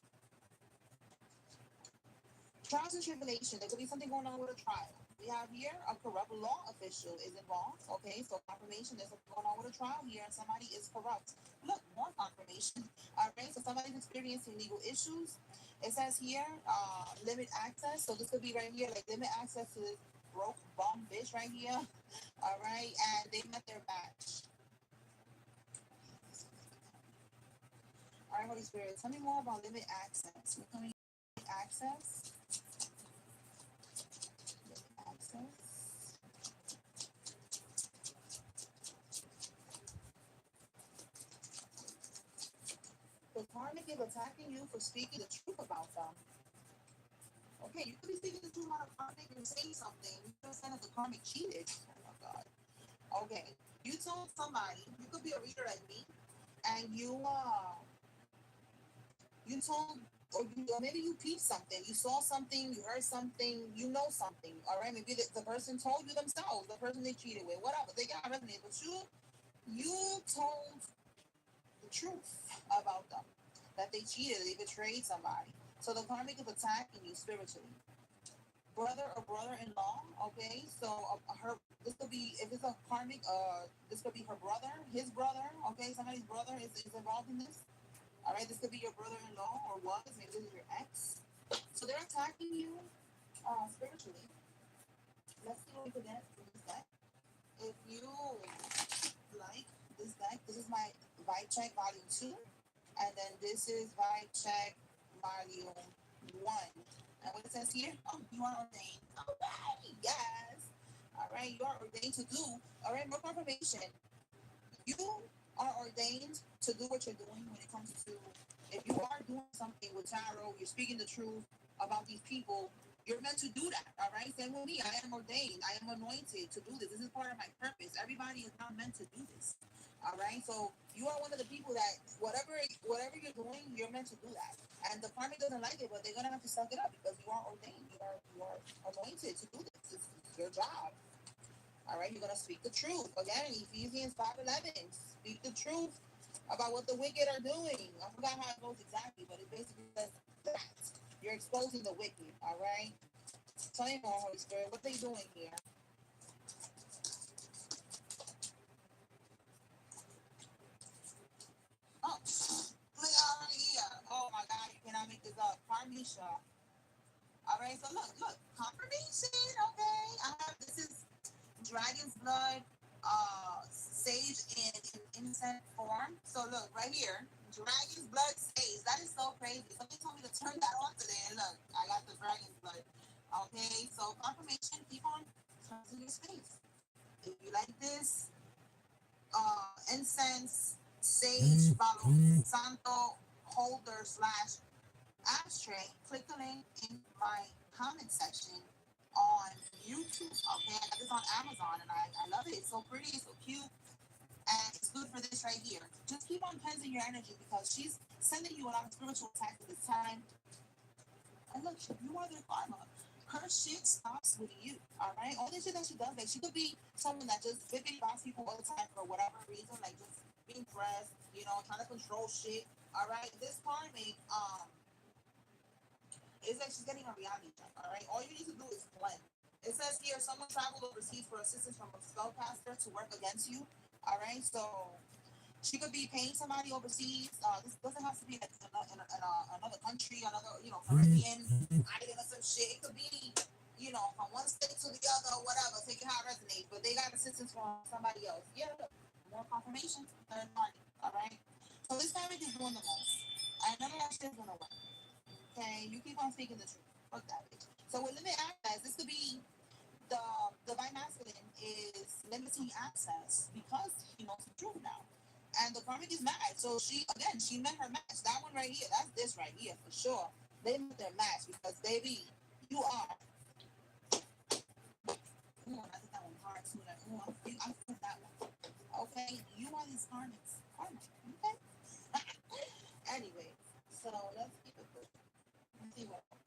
Trials and tribulation. There could be something going on with a trial. We have here a corrupt law official is involved. Okay, so confirmation there's something going on with a trial here and somebody is corrupt. Look, more confirmation. All right, so somebody's experiencing legal issues. It says here, limit access. So this could be right here, like limit access to this broke bum bitch right here. All right, and they met their match. All right, Holy Spirit, tell me more about limit access. We're coming access. Limit access. The karmic is attacking you for speaking the truth about them. Okay, you could be speaking the truth about a karmic and saying something. You could say that the karmic cheated. Oh my God. Okay, you told somebody, you could be a reader like me, and you told, or maybe you peeped something, you saw something, you heard something, you know something. All right, maybe the person told you themselves, the person they cheated with, whatever. They got resonate, but you told the truth about them, that they cheated, they betrayed somebody. So the karmic is attacking you spiritually. Brother or brother-in-law, okay? So this could be, if it's a karmic, this could be her brother, his brother, okay? Somebody's brother is involved in this. All right, this could be your brother-in-law or was, maybe this is your ex. So they're attacking you spiritually. Let's see what we can get from this deck. If you like this deck, this is my Vibe Check Volume 2. And then this is Vibe Check Volume 1. And what it says here, oh, you are ordained. Okay, yes. All right, you are ordained to do. All right, more confirmation. You are ordained to do what you're doing when it comes to, if you are doing something with tarot, you're speaking the truth about these people, you're meant to do that. All right, same with me. I am ordained. I am anointed to do this. This is part of my purpose. Everybody is not meant to do this. All right, so you are one of the people that whatever you're doing, you're meant to do that. And the karmic doesn't like it, but they're gonna have to suck it up because you are ordained. You are anointed to do this. This is your job. All right, you're gonna speak the truth. Again, Ephesians 5:11. Speak the truth about what the wicked are doing. I forgot how it goes exactly, but it basically says that you're exposing the wicked. All right. Tell me more, Holy Spirit. What are they doing here? Oh, look already here. Oh my God, you cannot make this up. Carmisha. All right, so look, confirmation. Okay, this is dragon's blood, sage in incense form. So look right here, dragon's blood sage. That is so crazy. Somebody told me to turn that on today, and look, I got the dragon's blood. Okay, so confirmation. Keep on turning your space. If you like this, incense, sage, follow Santo holder / ashtray, click the link in my comment section on YouTube. Okay, I got this on Amazon and I love it. It's so pretty, it's so cute, and it's good for this right here. Just keep on cleansing your energy because she's sending you a lot of spiritual attacks at this time. And look, you are their karma. Her shit stops with you. All right, all the shit that she does, like she could be someone that just bippity bops people all the time for whatever reason, like just being pressed, trying to control shit. All right, this karmic, it's like she's getting a reality check. All right, all you need to do is blend. It says here someone traveled overseas for assistance from a spellcaster to work against you. All right, so she could be paying somebody overseas. This doesn't have to be in another country, another Caribbean island or some shit. It could be from one state to the other, whatever. Take it how it resonates. But they got assistance from somebody else. Yeah, more confirmation. Third party. All right. So this family is doing the most. And none of that shit is gonna work. Okay, you keep on speaking the truth. Fuck that bitch. So with limit access, this could be the divine masculine is limiting access because he knows the truth now. And the karmic is mad. So she met her match. That one right here, that's this right here for sure. They met their match because baby, you are. Ooh, I think that one hard too. Like, ooh, I feel that one. Okay, you are these karmics. Karma. Okay. Anyway, so let's keep it good. Let's see what else.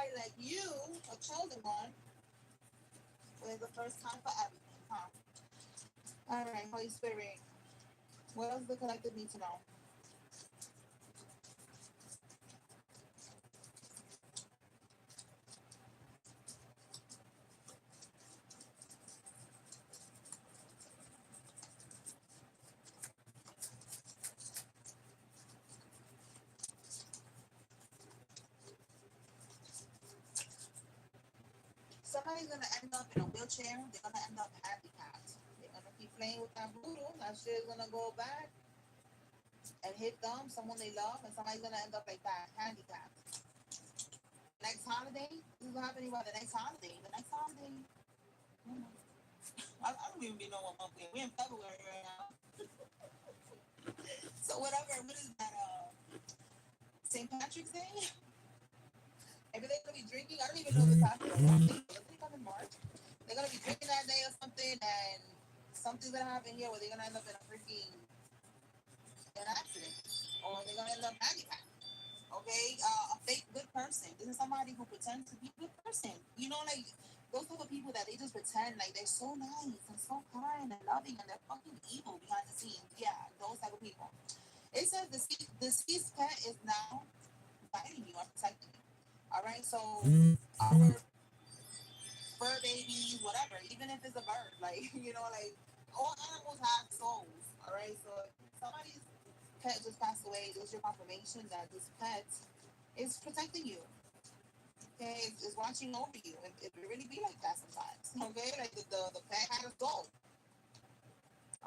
somebody like you, a chosen one, with the first time for everything, huh? All right, Holy Spirit. What else the collective need to know? Somebody's gonna end up in a wheelchair. They're gonna end up handicapped. They're gonna keep playing with that voodoo. That shit is gonna go back and hit them, someone they love, and somebody's gonna end up like that, handicapped. Next holiday, this is happening by the next holiday. The next holiday, I don't even know what month we're in. We're in February right now. So whatever, what is that? St. Patrick's Day? Maybe they're gonna be drinking. I don't even know what's happening. Doesn't it come in March? They're gonna be drinking that day or something, and something's gonna happen here where they're gonna end up in a freaking an accident, or they're gonna end up handicapped. Okay, a fake good person. This is somebody who pretends to be a good person. You know, like those type of people that they just pretend like they're so nice and so kind and loving, and they're fucking evil behind the scenes. Yeah, those type of people. It says the deceased pet is now guiding you and protecting you. All right, so our fur babies, whatever, even if it's a bird, like you know, like all animals have souls. All right, so if somebody's pet just passed away, there's your confirmation that this pet is protecting you. Okay, it's watching over you. It really be like that sometimes. Okay, like the pet had a soul.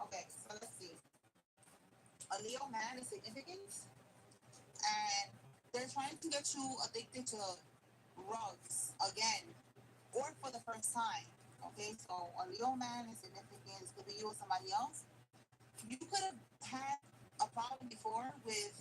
Okay, so let's see. A Leo man is significant, and they're trying to get you addicted to rugs again, or for the first time. Okay, so a Leo man is significant. It could be you or somebody else. You could have had a problem before with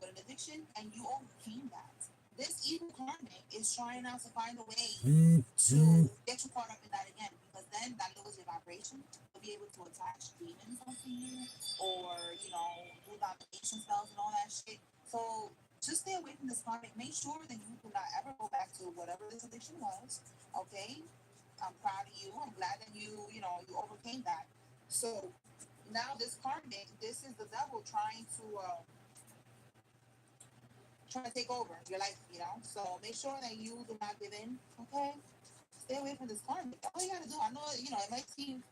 with an addiction, and you overcame that. This evil karmic is trying now to find a way to get you caught up in that again, because then that lowers your vibration. You'll be able to attach demons onto you, or do domination spells and all that shit. So just stay away from this karmic. Make sure that you do not ever go back to whatever this addiction was. Okay, I'm proud of you. I'm glad that you overcame that. So now this karmic, this is the devil trying to take over your life. So make sure that you do not give in, okay? Stay away from this karmic. All you gotta do, I know, it might seem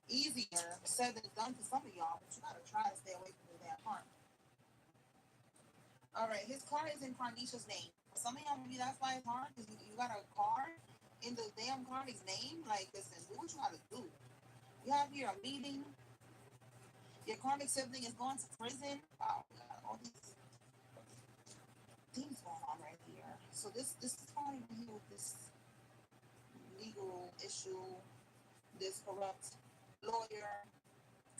easier said than done for some of y'all, but you gotta try to stay away from the damn karmic. All right, his car is in Carnisha's name. For some of y'all, maybe that's why it's hard, because you got a car in the damn karmic's name. Like, listen, do what you gotta do. You have here a meeting. Your karmic sibling is going to prison. Wow, we got all these things going on right here. So this is probably here with this legal issue, this corrupt lawyer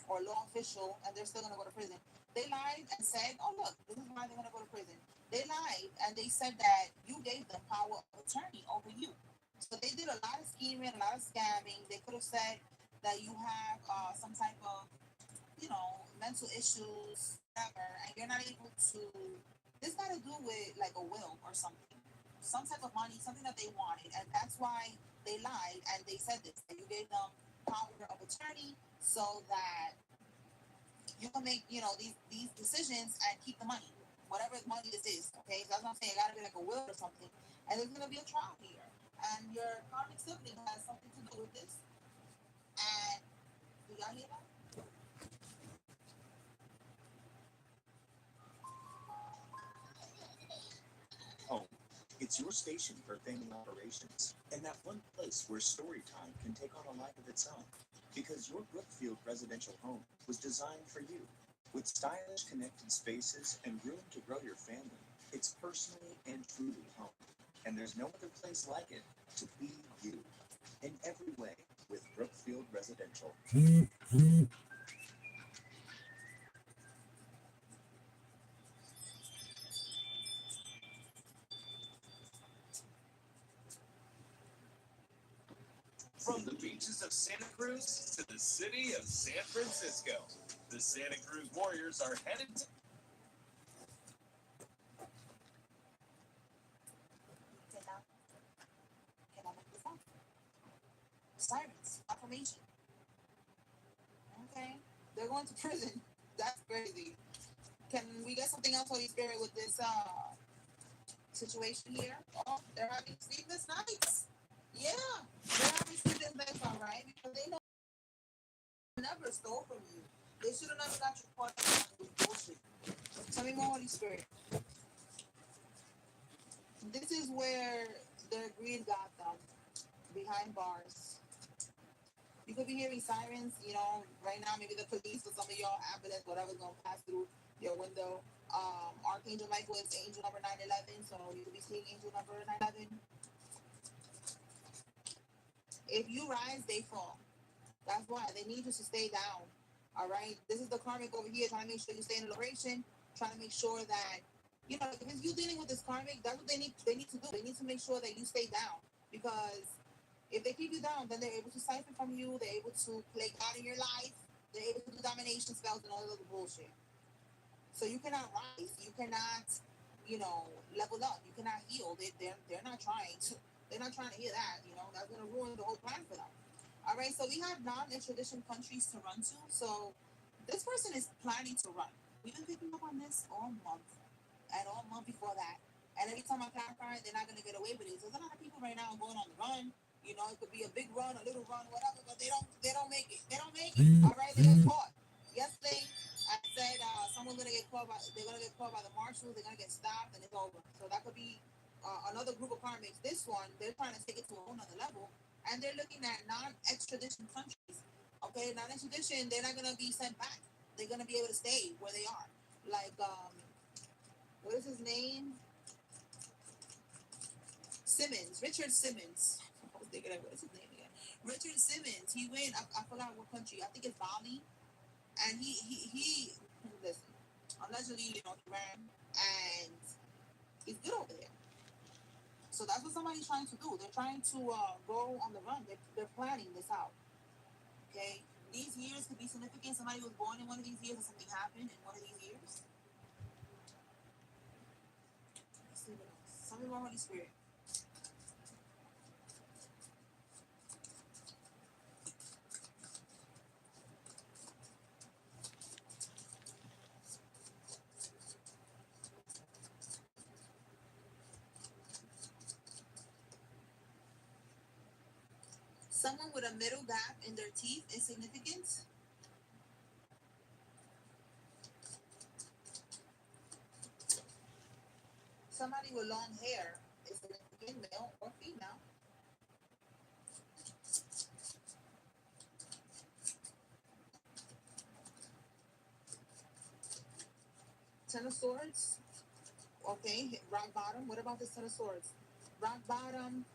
or law official, and they're still gonna go to prison. They lied and said, "Oh look, this is why they're gonna go to prison." They lied and they said that you gave them power of attorney over you. So they did a lot of scheming, a lot of scamming. They could have said that you have some type of mental issues, whatever, and you're not able to. This got to do with like a will or something, some type of money, something that they wanted, and that's why they lied and they said this. That you gave them power of attorney so that you can make these decisions and keep the money, whatever money this is. Okay, so that's what I'm saying. It got to be like a will or something, and there's gonna be a trial here, and your karmic sibling has something to do with this. And do y'all hear that? Home. It's your station for family operations, and that one place where story time can take on a life of its own. Because your Brookfield residential home was designed for you. With stylish connected spaces and room to grow your family, it's personally and truly home. And there's no other place like it to be you. In every way with Brookfield Residential. From the beaches of Santa Cruz to the city of San Francisco, the Santa Cruz Warriors are headed to sirens, affirmation. Okay, they're going to prison. That's crazy. Can we get something else, Holy Spirit, with this situation here? Oh, they're having sleepless nights. Yeah, they're having sleepless nights, all right, because they know never stole from you. They should have never got you caught up in this bullshit. Tell me more, Holy Spirit. This is where their greed got them behind bars. You could be hearing sirens, you know, right now, maybe the police or some of y'all ambulance, whatever's gonna pass through your window. Archangel Michael is angel number 911, so you could be seeing angel number 911. If you rise, they fall. That's why they need you to stay down. All right. This is the karmic over here trying to make sure you stay in liberation, trying to make sure that, you know, if you dealing with this karmic, that's what they need to do. They need to make sure that you stay down, because if they keep you down, then they're able to siphon from you, they're able to play God in your life, they're able to do domination spells and all of the bullshit. So you cannot rise, you cannot, you know, level up, you cannot heal. They're not trying to. They're not trying to hear that, you know, that's gonna ruin the whole plan for them. All right, so we have non-extradition countries to run to. So this person is planning to run. We've been picking up on this all month and all month before that. And every time I clarify, they're not gonna get away with it. So there's a lot of people right now going on the run. You know, it could be a big run, a little run, whatever, but they don't make it. They don't make it. All right, they get caught. Yesterday, I said someone's gonna get caught by. They're gonna get caught by the marshals. They're gonna get stopped, and it's over. So that could be another group of karmics. This one, they're trying to take it to a whole nother level, and they're looking at non-extradition countries. Okay, non-extradition, they're not gonna be sent back. They're gonna be able to stay where they are. Like what is his name? Simmons, Richard Simmons. I was thinking of what's his name again. Richard Simmons. He went. I forgot what country. I think it's Bali. And he listen. Allegedly, you know, he ran, and he's good over there. So that's what somebody's trying to do. They're trying to go on the run. They're planning this out. Okay, these years could be significant. Somebody was born in one of these years, and something happened in one of these years. Let's see what else. Something more Holy Spirit. Someone with a middle gap in their teeth is significant. Somebody with long hair is significant, male or female. Ten of Swords. Okay, rock bottom. What about this Ten of Swords? Rock bottom.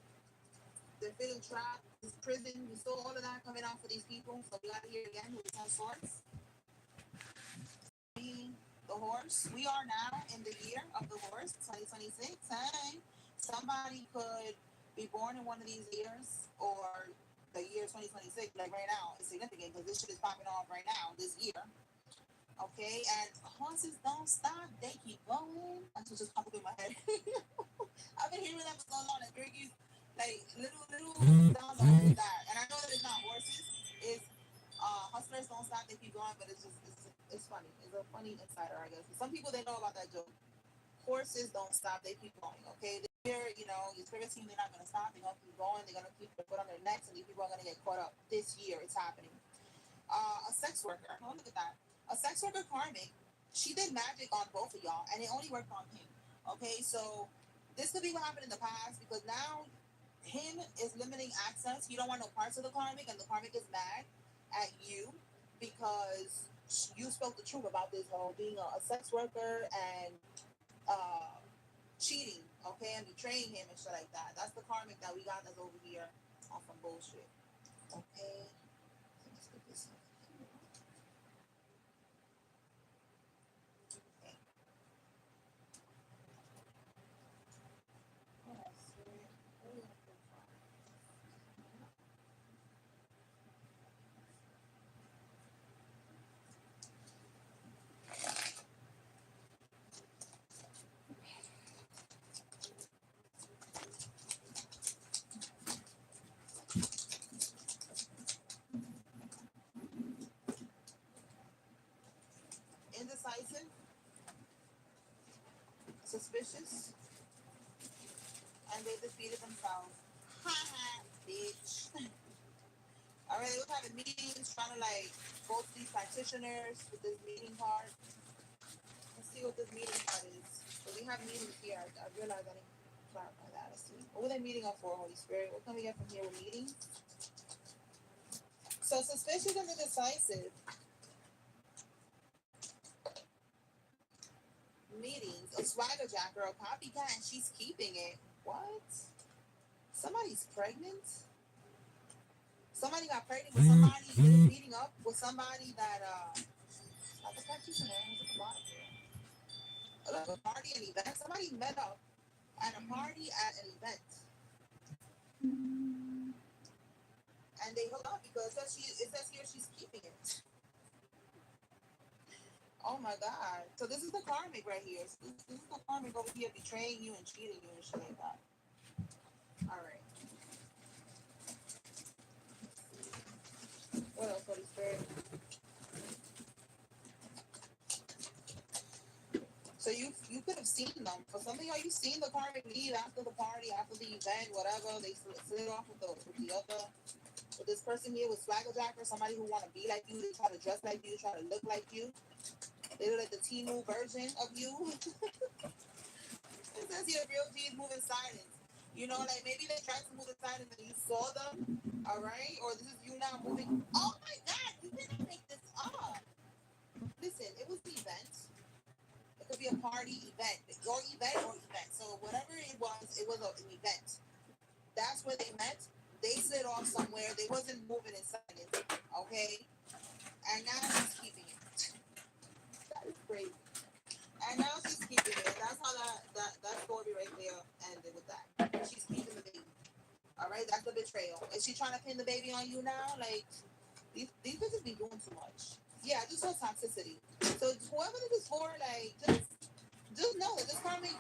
They're feeling trapped. This prison. We saw all of that coming out for these people. So we got to hear again with the Ten of Swords. The horse. We are now in the year of the horse, 2026. Hey, somebody could be born in one of these years, or the year 2026. Like right now, it's significant because this shit is popping off right now. This year. Okay, and horses don't stop, they keep going. That's what just popped up in my head. I've been hearing that for so long, that turkeys, like little sounds like that. And I know that it's not horses, it's hustlers don't stop, they keep going, but it's funny. It's a funny insider, I guess. Some people, they know about that joke. Horses don't stop, they keep going, okay? They're, you know, your spirit team, they're not gonna stop, they're gonna keep going, they're gonna keep their foot on their necks, and these people are gonna get caught up. This year, it's happening. A sex worker, oh, look at that. A sex worker karmic, she did magic on both of y'all, and it only worked on him. Okay, so this could be what happened in the past, because now him is limiting access. You don't want no parts of the karmic, and the karmic is mad at you because you spoke the truth about this whole being a sex worker and cheating, okay, and betraying him and shit like that. That's the karmic that we got that's over here on some bullshit. Okay. Let's get this up. suspicious, and they defeated themselves. Ha ha, bitch. All right, they were having meetings, trying to like go to these practitioners with this meeting card. Let's see what this meeting card is. So we have meetings here. I realized I didn't clarify that. Let's see. What were they meeting up for, Holy Spirit? What can we get from here with meetings? So suspicious and indecisive. Meetings. A swagger jacker, a copycat, and she's keeping it. What? Somebody's pregnant? Somebody got pregnant with somebody, meeting up with somebody that, like a practitioner, who's at the bottom here. Like a party, an event. Somebody met up at a party at an event. And they hooked up because it says here she's keeping it. Oh my God. So this is the karmic right here. So this is the karmic over here betraying you and cheating you and shit like that. All right. What else, Holy Spirit? So you could have seen them. For some of y'all, you seen the karmic leave after the party, after the event, whatever. They slid off with the other. With this person here with swagger jacker, somebody who want to be like you, they try to dress like you, try to look like you. They look like the Timu version of you. It says here, real G's move in silence. You know, like maybe they tried to move in silence and you saw them, all right? Or this is you now moving. Oh my God, you didn't make this up. Listen, it was an event. It could be a party event, or event. So whatever it was an event. That's where they met. They slid off somewhere. They wasn't moving in silence, okay? And now she's keeping it. That is crazy. And now she's keeping it. That's how that story right there ended with that. She's keeping the baby. All right, that's the betrayal. Is she trying to pin the baby on you now? Like these bitches be doing too much. Yeah, I just saw toxicity. So whoever this is for, like just know that this family,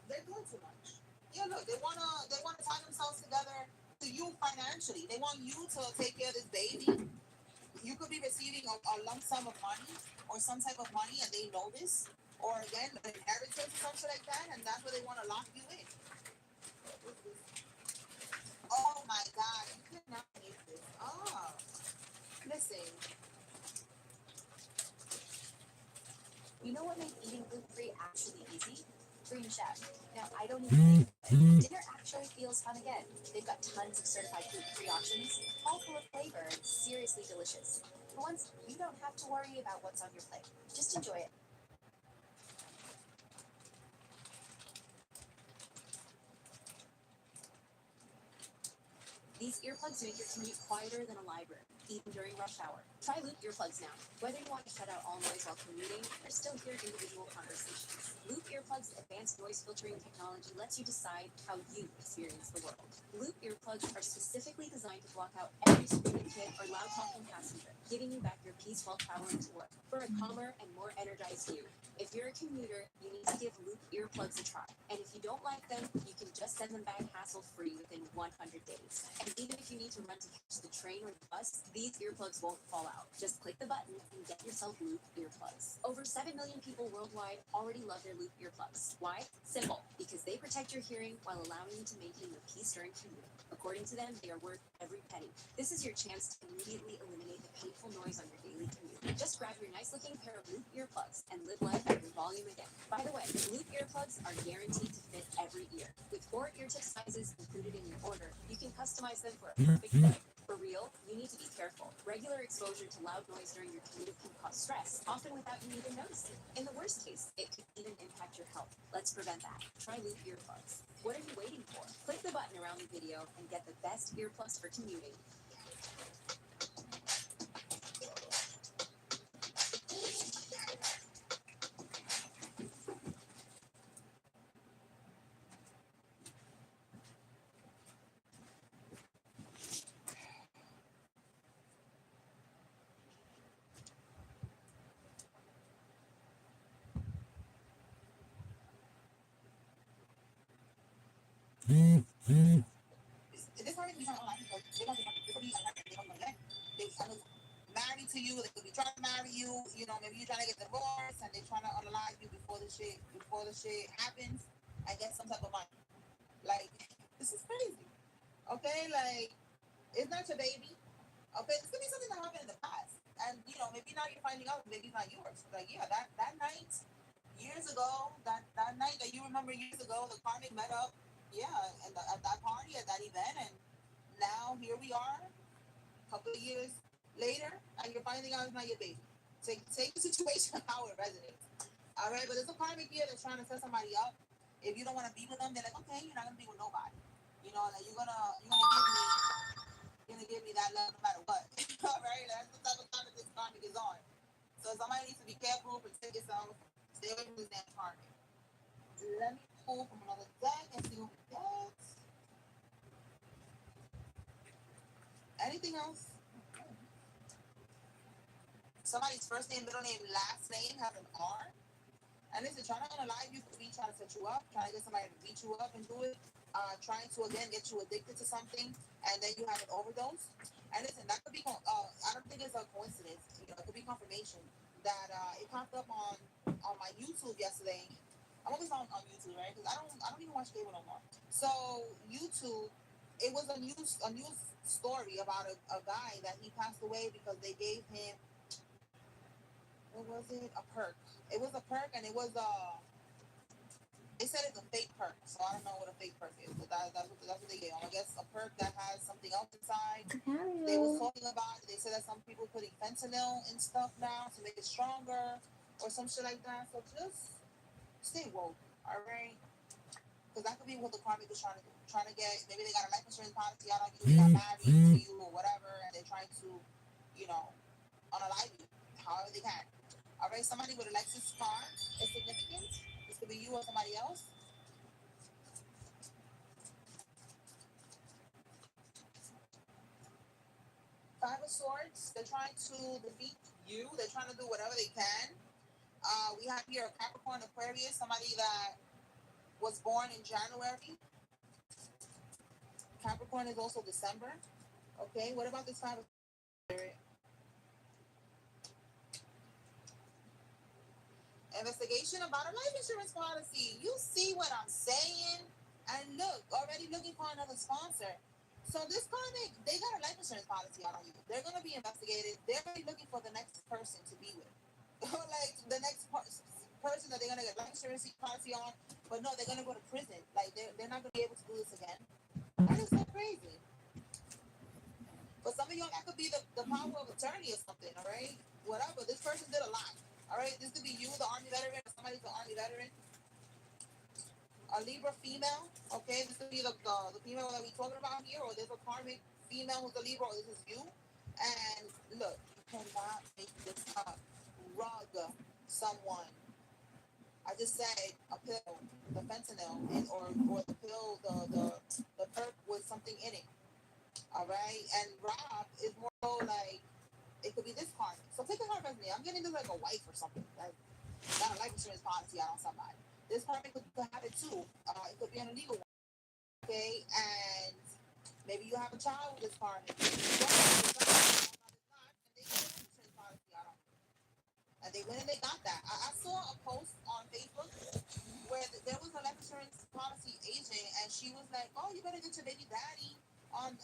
they're doing too much. Yeah, look, they wanna tie themselves together to you financially. They want you to take care of this baby. You could be receiving a lump sum of money or some type of money, and they know this. Or again, an inheritance or something like that, and that's where they want to lock you in. Oh my God, you cannot make this up. Listen. You know what makes eating gluten-free actually easy? Green Chef. Now, I don't even think dinner actually feels fun again. They've got tons of certified gluten-free options, all full of flavor and seriously delicious. For once, you don't have to worry about what's on your plate. Just enjoy it. These earplugs make your commute quieter than a library, even during rush hour. Try Loop earplugs now. Whether you want to shut out all noise while commuting or still hear individual conversations, Loop earplugs' advanced noise filtering technology lets you decide how you experience the world. Loop earplugs are specifically designed to block out every screaming kid or loud-talking passenger, giving you back your peace while traveling to work for a calmer and more energized you. If you're a commuter, you need to give Loop earplugs a try. And if you don't like them, you can just send them back hassle-free within 100 days. And even if you need to run to catch the train or the bus, these earplugs won't fall out. Just click the button and get yourself Loop earplugs. Over 7 million people worldwide already love their Loop earplugs. Why? Simple. Because they protect your hearing while allowing you to maintain your peace during commuting. According to them, they are worth every penny. This is your chance to immediately eliminate the painful noise on your daily commute. Just grab your nice-looking pair of Loop earplugs and live life at your volume again. By the way, Loop earplugs are guaranteed to fit every ear. With 4 ear tip sizes included in your order, you can customize them for a perfect fit. For real, you need to be careful. Regular exposure to loud noise during your commute can cause stress, often without you even noticing. In the worst case, it could even impact your health. Let's prevent that. Try Loop earplugs. What are you waiting for? Click the button around the video and get the best earplugs for commuting. This already be on online because they don't get they could be like they don't get they kind of married married to you. They could be trying to marry you. You know, maybe you're trying to get divorced and they're trying to unalive you before the shit happens and get some type of money. Like, this is crazy. Okay, like, it's not your baby. Okay, this could be something that happened in the past. And, you know, maybe now you're finding out maybe it's not yours. Like, yeah, that night, years ago, that night that you remember years ago, the karmic met up, yeah, and at that party, at that event, and now here we are, a couple of years later, and you're finding out it's not your baby. Take the situation how it resonates. All right, but there's a karmic here that's trying to set somebody up. If you don't want to be with them, they're like, okay, you're not gonna be with nobody. You know, like you're gonna give me that love no matter what. All right, that's the type of time that this karmic is on. So somebody needs to be careful, protect yourself, stay away from this damn karmic. Let me pull from another deck and see what we get. Anything else? Somebody's first name, middle name, last name has an R. And listen, trying to unalive you could be trying to set you up, trying to get somebody to beat you up and do it, trying to again get you addicted to something, and then you have an overdose. And listen, that could be, I don't think it's a coincidence. You know, it could be confirmation that it popped up on my YouTube yesterday. I'm always on YouTube, right? Because I don't even watch cable no more. So YouTube, it was a news story about a guy that he passed away because they gave him, what was it? A perk. It was a perk, and it was they said it's a fake perk, so I don't know what a fake perk is, but that's what they gave him. I guess a perk that has something else inside. They was talking about it. They said that some people putting fentanyl in stuff now to make it stronger or some shit like that. So just stay woke, all right? Because that could be what the karmic is trying to get. Maybe they got a life insurance policy out on you, they got married to you or whatever, and they're trying to, you know, unalive you however they can. All right, somebody with a Lexus car is significant. This could be you or somebody else. Five of Swords, they're trying to defeat you. They're trying to do whatever they can. We have here a Capricorn, Aquarius, somebody that was born in January. Capricorn is also December. Okay, what about this Five of Swords? Investigation about a life insurance policy. You see what I'm saying? And look, already looking for another sponsor. So this karmic, they got a life insurance policy out on you. They're going to be investigated. They're already looking for the next person to be with. Like the next person that they're going to get life insurance policy on. But no, they're going to go to prison. Like they're not going to be able to do this again. That is so crazy. But some of y'all, that could be the power of attorney or something, all right? Whatever. This person did a lot. All right, this could be you, the Army veteran, or somebody's an Army veteran. A Libra female, okay? This could be the female that we're talking about here, or there's a karmic female who's a Libra, or this is you. And look, you cannot make this up. Rug someone. I just said a pill, the fentanyl, or the pill, the perk with something in it. All right, and Rob is more so like, it could be this karmic. So take a hard resume. I'm getting this like a wife or something. Like, got a life insurance policy out on somebody. This karmic could have it too. It could be an illegal one. Okay, and maybe you have a child with this karmic. And they went and they got that. I saw a post on Facebook where there was a life insurance policy agent, and she was like, "Oh, you better get your baby daddy on.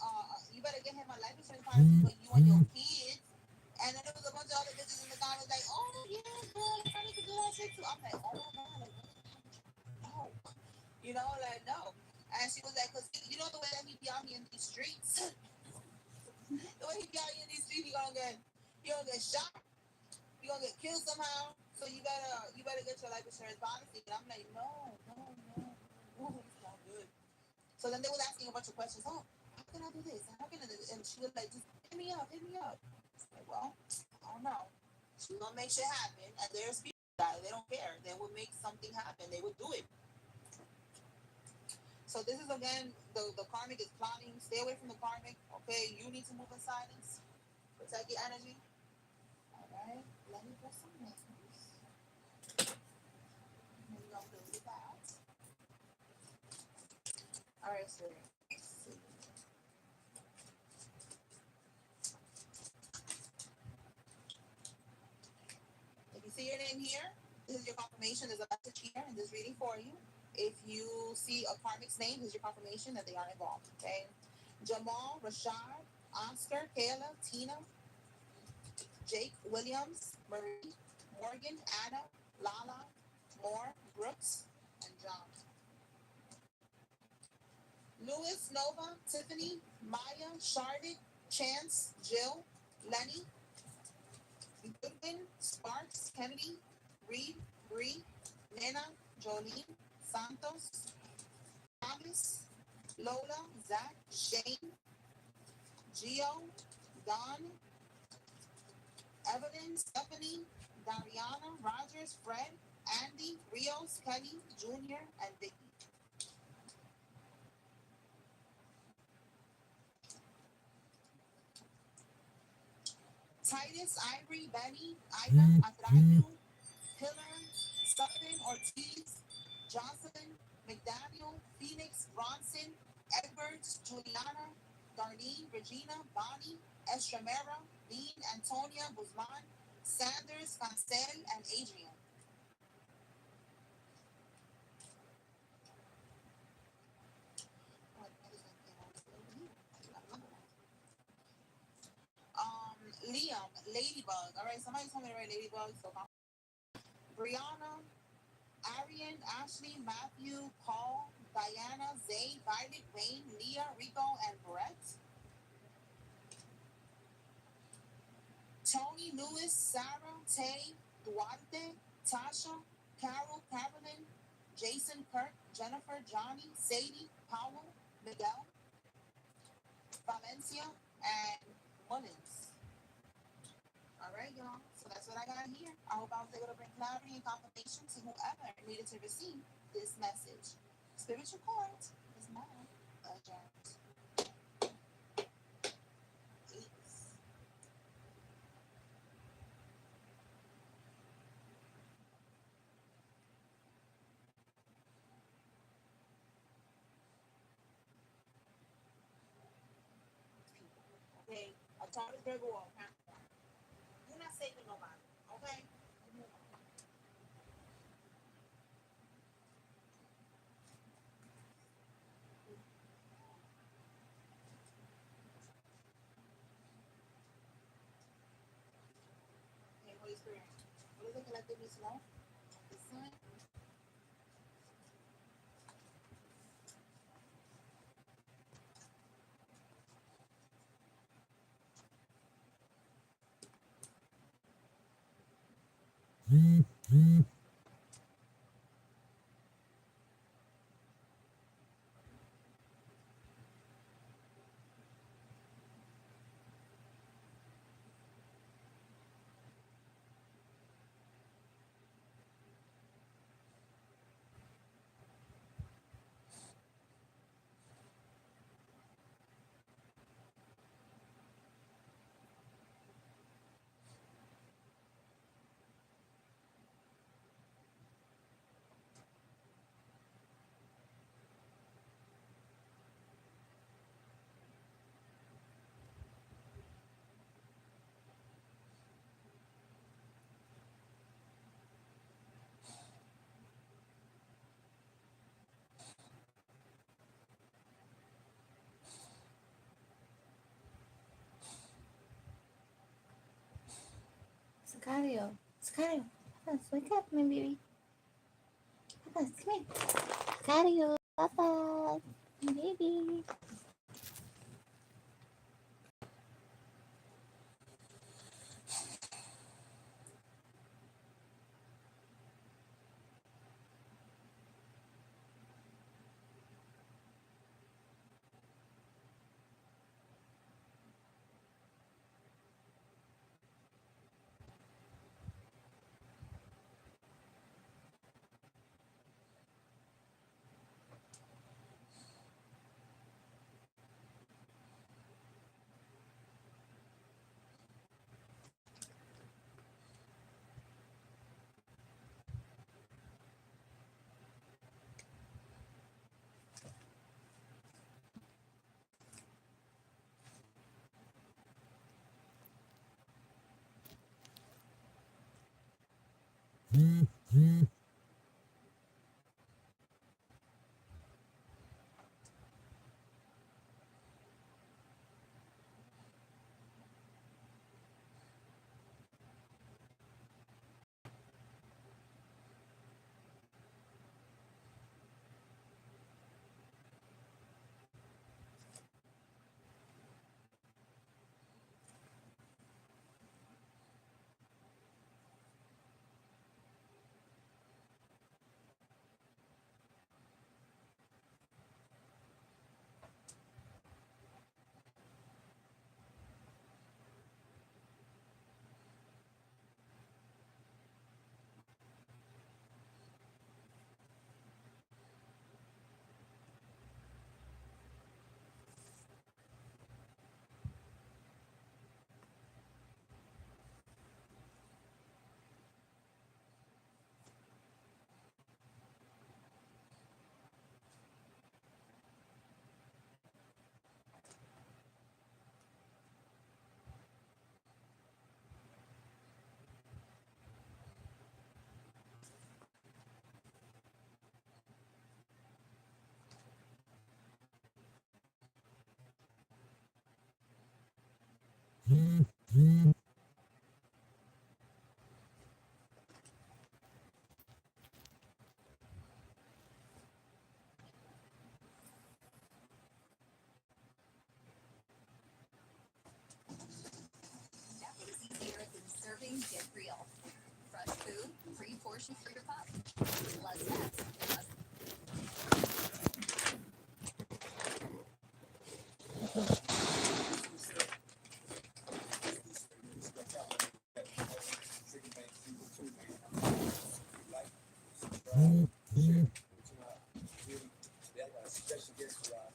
You better get him a life insurance policy for you and your kids." And then there was a bunch of other bitches in the comments like, "Oh yeah, girl, I'm trying to do that shit too." I'm like, "Oh my god, like, no, you know, like no." And she was like, "Cause you know the way that he be out here in these streets, the way he be out here in these streets, you gonna get shot, you gonna get killed somehow. So you better get your life insurance policy." And I'm like, no, it's not good. So then they was asking a bunch of questions. Oh, how can I do this? How can I do this? And she was like, just hit me up. Like, well, I don't know. She's gonna make shit happen, and there's people that they don't care. They will make something happen. They will do it. So this is again the karmic is plotting. Stay away from the karmic. Okay, you need to move in silence. Protect your energy. All right. Let me put some names. Maybe I'll do that. All right, so let's see. here, this is your confirmation. There's a message here in this reading for you. If you see a karmic's name, this is your confirmation that they are involved. Okay. Jamal, Rashad, Oscar, Kayla, Tina, Jake, Williams, Marie, Morgan, Anna, Lala, Moore, Brooks, and John. Lewis, Nova, Tiffany, Maya, Charlotte, Chance, Jill, Lenny, Goodwin, Sparks, Kennedy, Reed, Bree, Nena, Jolene, Santos, Thomas, Lola, Zach, Shane, Gio, Don, Evelyn, Stephanie, Dariana, Rogers, Fred, Andy, Rios, Kelly, Jr., and Vicky. Titus, Ivory, Benny, Ida, Adrayu, Pillar, Sutton, Ortiz, Jocelyn, McDaniel, Phoenix, Bronson, Edwards, Juliana, Darlene, Regina, Bonnie, Estramera, Dean, Antonia, Guzman, Sanders, Cancel, and Adrian. Liam, Ladybug. All right, somebody told me to write Ladybug, so Brianna, Arian, Ashley, Matthew, Paul, Diana, Zay, Violet, Wayne, Leah, Rico, and Brett. Tony, Lewis, Sarah, Tay, Duarte, Tasha, Carol, Carolyn, Jason, Kirk, Jennifer, Johnny, Sadie, Powell, Miguel, Valencia, and Mullins. All right, y'all. So that's what I got here. I hope I was able to bring clarity and confirmation to whoever needed to receive this message. Spiritual court is now adjourned. Peace. Okay, I told this very well. You're not saving nobody, okay? Okay, Holy Spirit. What is it collective me slow? This side? Sicario. Sicario. Papas, wake up, my baby. Papas, come here. Sicario. Papas. My baby. Nothing's easier than serving Get Real. Fresh food, free portion for your pup. Less mess, less Special guest for y'all.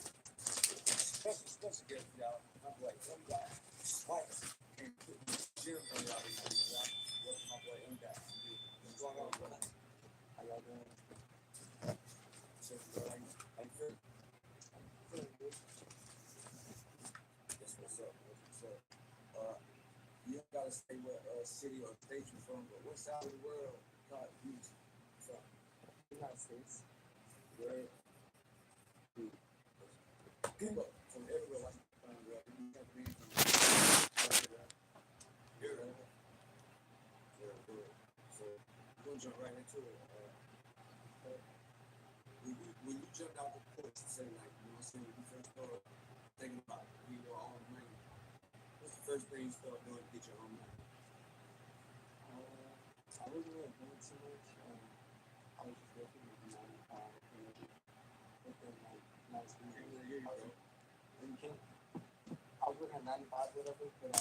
Special guest for y'all. My boy, Swipe. And put Jim on y'all. Welcome my boy, M-Dot. What's going on, brother? How y'all doing? So, how you feeling? Feeling good. That's what's up. That's what's up. You don't gotta say what city or state you're from, but what side of the world God you from? United States. Where? People from everywhere watching the phone, bro. You have to be from Europe. So we're gonna jump right into it. When you jumped out the porch and say, like, you know what I'm saying, when you first started thinking about being your own money, what's the first thing you started doing to get your own money? I wasn't really doing too much. I was just working with the 9 to 5 and within like nice weeks. I was working at 9 to 5 whatever, but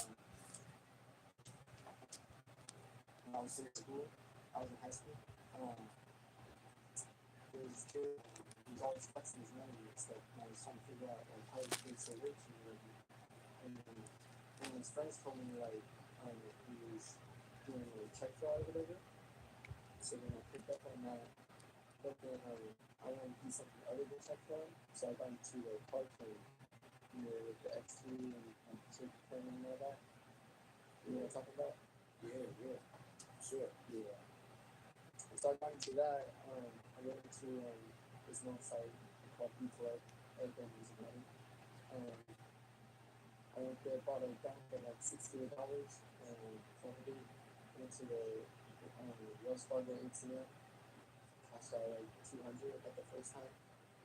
when I was in school, I was in high school. There was this kid, he was always flexing his money and stuff, and I was trying to figure out like how he became so rich and everything. And then his friends told me like he was doing a check fraud or whatever. So then I picked up on that. But then I wanted to do something other than check fraud, so I got into a car trade, you know, with the X2 and circuit training and all that. You know what I'm talking about? Yeah, sure. Yeah. So I got into that. I went into this one site called B-Collect. Everything was money. I went there, bought a gun for like $68 and went to the Wells Fargo ATM. Cashed out like $200 at the first time.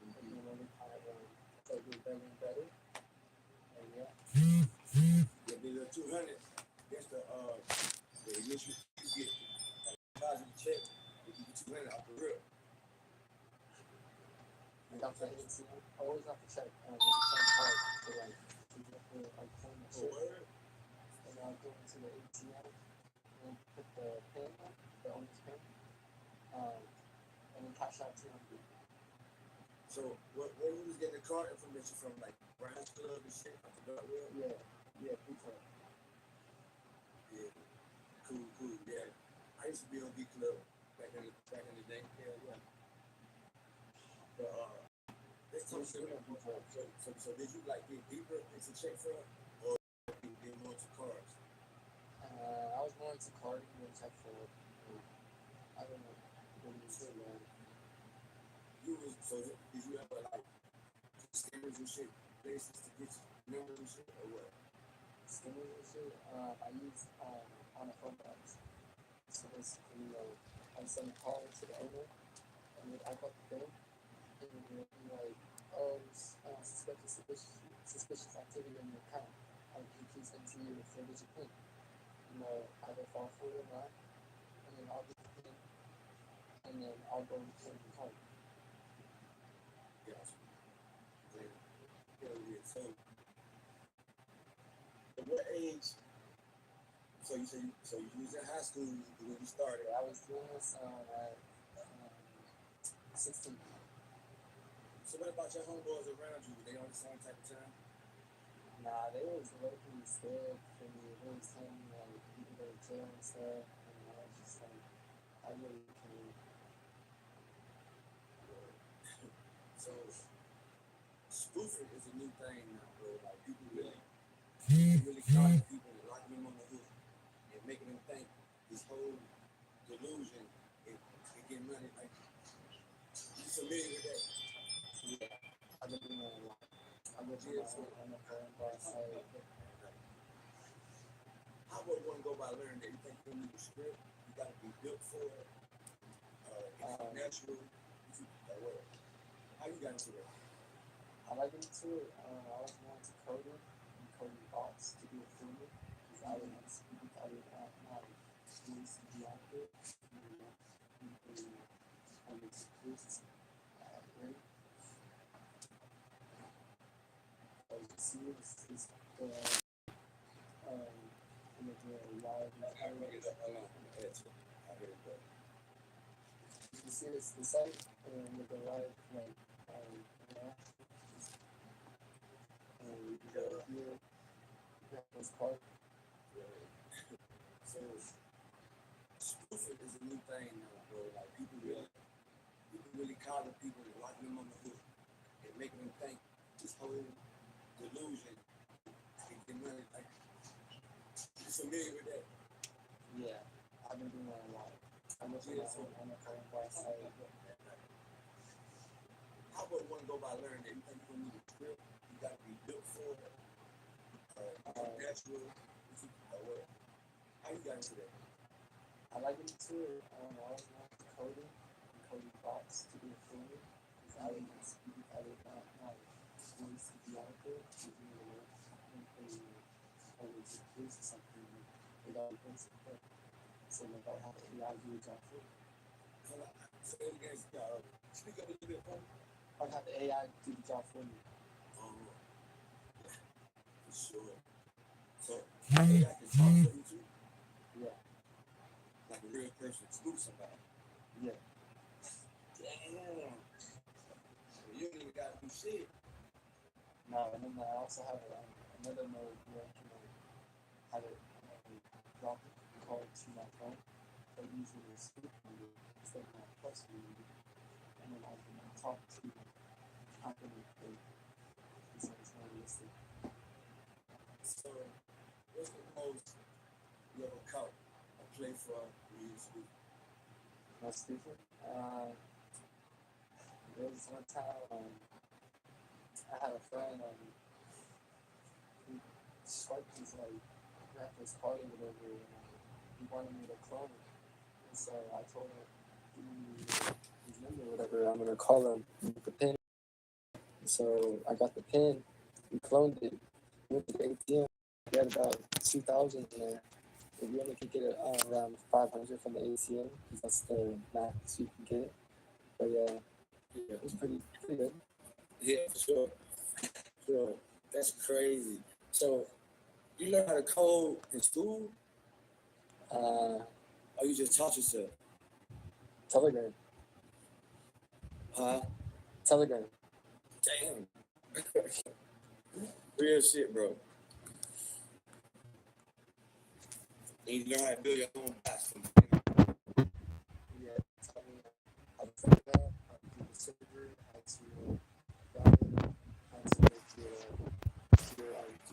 And then every time I started getting better and better. And yeah. Yeah, the 200. That's the initial you get deposit check. If you get 200 off the real. And off the ATM, always off the check. There's a check card to like claim the shit. And I'll go into the ATM and put the pin, the owner's pin, and then cash out 200. So where you was getting the card information from, like Brian's Club and shit? I forgot where. Yeah, B Club. Yeah, cool. Yeah, I used to be on B Club back in the day. Yeah. But let's talk about B Club. So did you like get deeper into check fraud, or you get more into cards? I was more into card than check fraud. I I don't know. What do you say, man? You was so did you ever like scammers and shit places to get numbers and shit or what? Skimmers and shit. I use on a phone box. So basically, I send a call to the owner, and then I got the bill, and then they'll be like, oh, suspicious activity in your account. Can you please enter your four-digit PIN? Either fall for it or not, and then I'll get the PIN, and then I'll go and pay the card. Gotcha. Yeah. So at what age? So you was in high school when you started. I was doing this at 16. So what about your homeboys around you? Were they on the same type of time? Nah, they was locally scared for me. They was telling me like you can go to jail and stuff, and I was just like, I really can't. So spoofing is a new thing now, bro. Like people really calling people and locking them on the hook and making them think this whole delusion and getting money. Like you familiar with that? Yeah, I've been doing that a lot. I'm with you on the phone boss side. How would one go by learning that you think you need a script? You got to be built for it. It's natural. How you got into that? I like into it. I was more into coding and coding bots to be a filmer because I would not speak. I would not really see the actor. I would just great. I was just seeing this the live. You see the site and with the live like and you go here, you have this card. So spoofing is a new thing now, bro. Like people really calling people and locking them on the hook and making them think this whole delusion and get money. Like you familiar with that? Yeah, I've been doing that a lot. I'm looking at on the phone boss side. How would one go by learning that you think you need a script? You got to be built for it. Natural. How you got into that? I like into it. I was more into coding and coding bots to be a filmer because I would not speak. I would not really see the article to do the work and I would just produce something without principle. So like I have AI do a job for me. Say it again. Speak up a little bit for me. I'd have the AI do the job for me. For sure. So AI can talk for you too? Yeah. Like a real person, spook somebody? Yeah. Damn. You don't even got to do shit. No, and then I also have another mode where I can have it drop the card to my phone, but using a spook number instead of my plus number, and then I can talk to happen with so it's more realistic. So, what's the most you ever caught a play for you spook? My speaker? There was one time I had a friend who swiped his this card or whatever, and he wanted me to clone it. And so I told him, give me his number or whatever, I'm gonna call him with the pin. And so I got the pin, we cloned it, went to the ATM, we had about 2,000 in there. But you only could get it around 500 from the ATM, because that's the max you can get. But yeah, it was pretty good. Yeah, for sure. Sure. That's crazy. So, you learn how to code in school? Or you just taught yourself? Telegram. Huh? Telegram. Damn. Real shit, bro. And you learn how to build your own platform. Yeah, taught me how to set it up, how to do the server, how to run it, how to make your ID,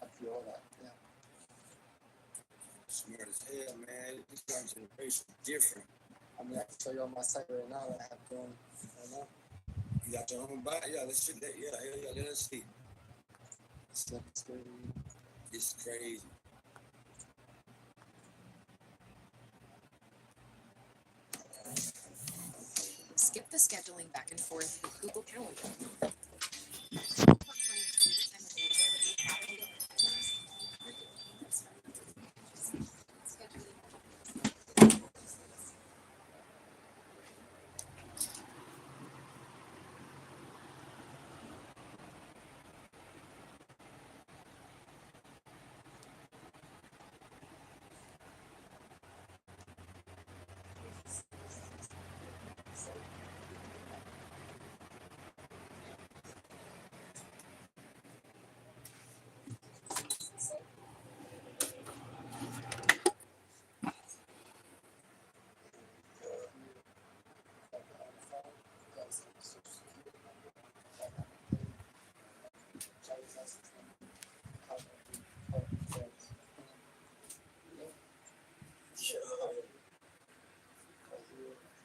how to do all that. Yeah. Smart as hell, man. This young generation different. I mean, I can show you on my site right now that I have going right now. You got your own body? Yeah, let's see that. Yeah, let us see. So it's good. It's crazy. Skip the scheduling back and forth with Google Calendar.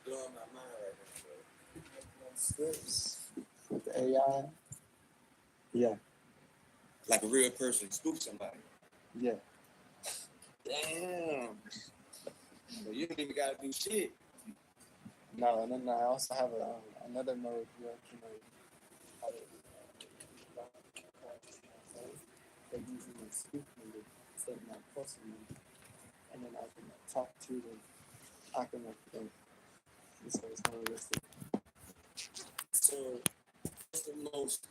Blowing my mind right now, bro. Scripts with the AI. Yeah, Like a real person, spook somebody. yeah. Damn. So you don't even gotta do shit. No, and then I also have another mode where I can they usually speak me with certain posting me, and then I can talk to them. I can so it's more realistic. So what's the most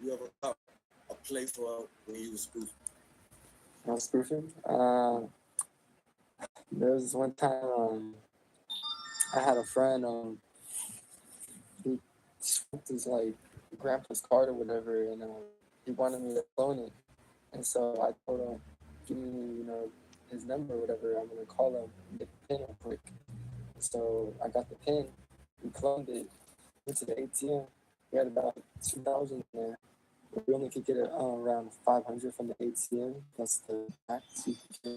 you ever thought a play for when you was spoofing? I was spoofing. There was this one time I had a friend he spoofed his like grandpa's card or whatever, and he wanted me to clone it, and so I told him, give me his number or whatever. I'm gonna call him, get the pin real quick. So I got the pin, we cloned it, went to the ATM. We had about 2,000 in there. We only could get around 500 from the ATM plus the max. Yeah,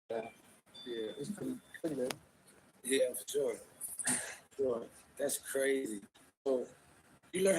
Yeah. it's pretty good. Yeah, for sure. Sure. That's crazy. So you learn how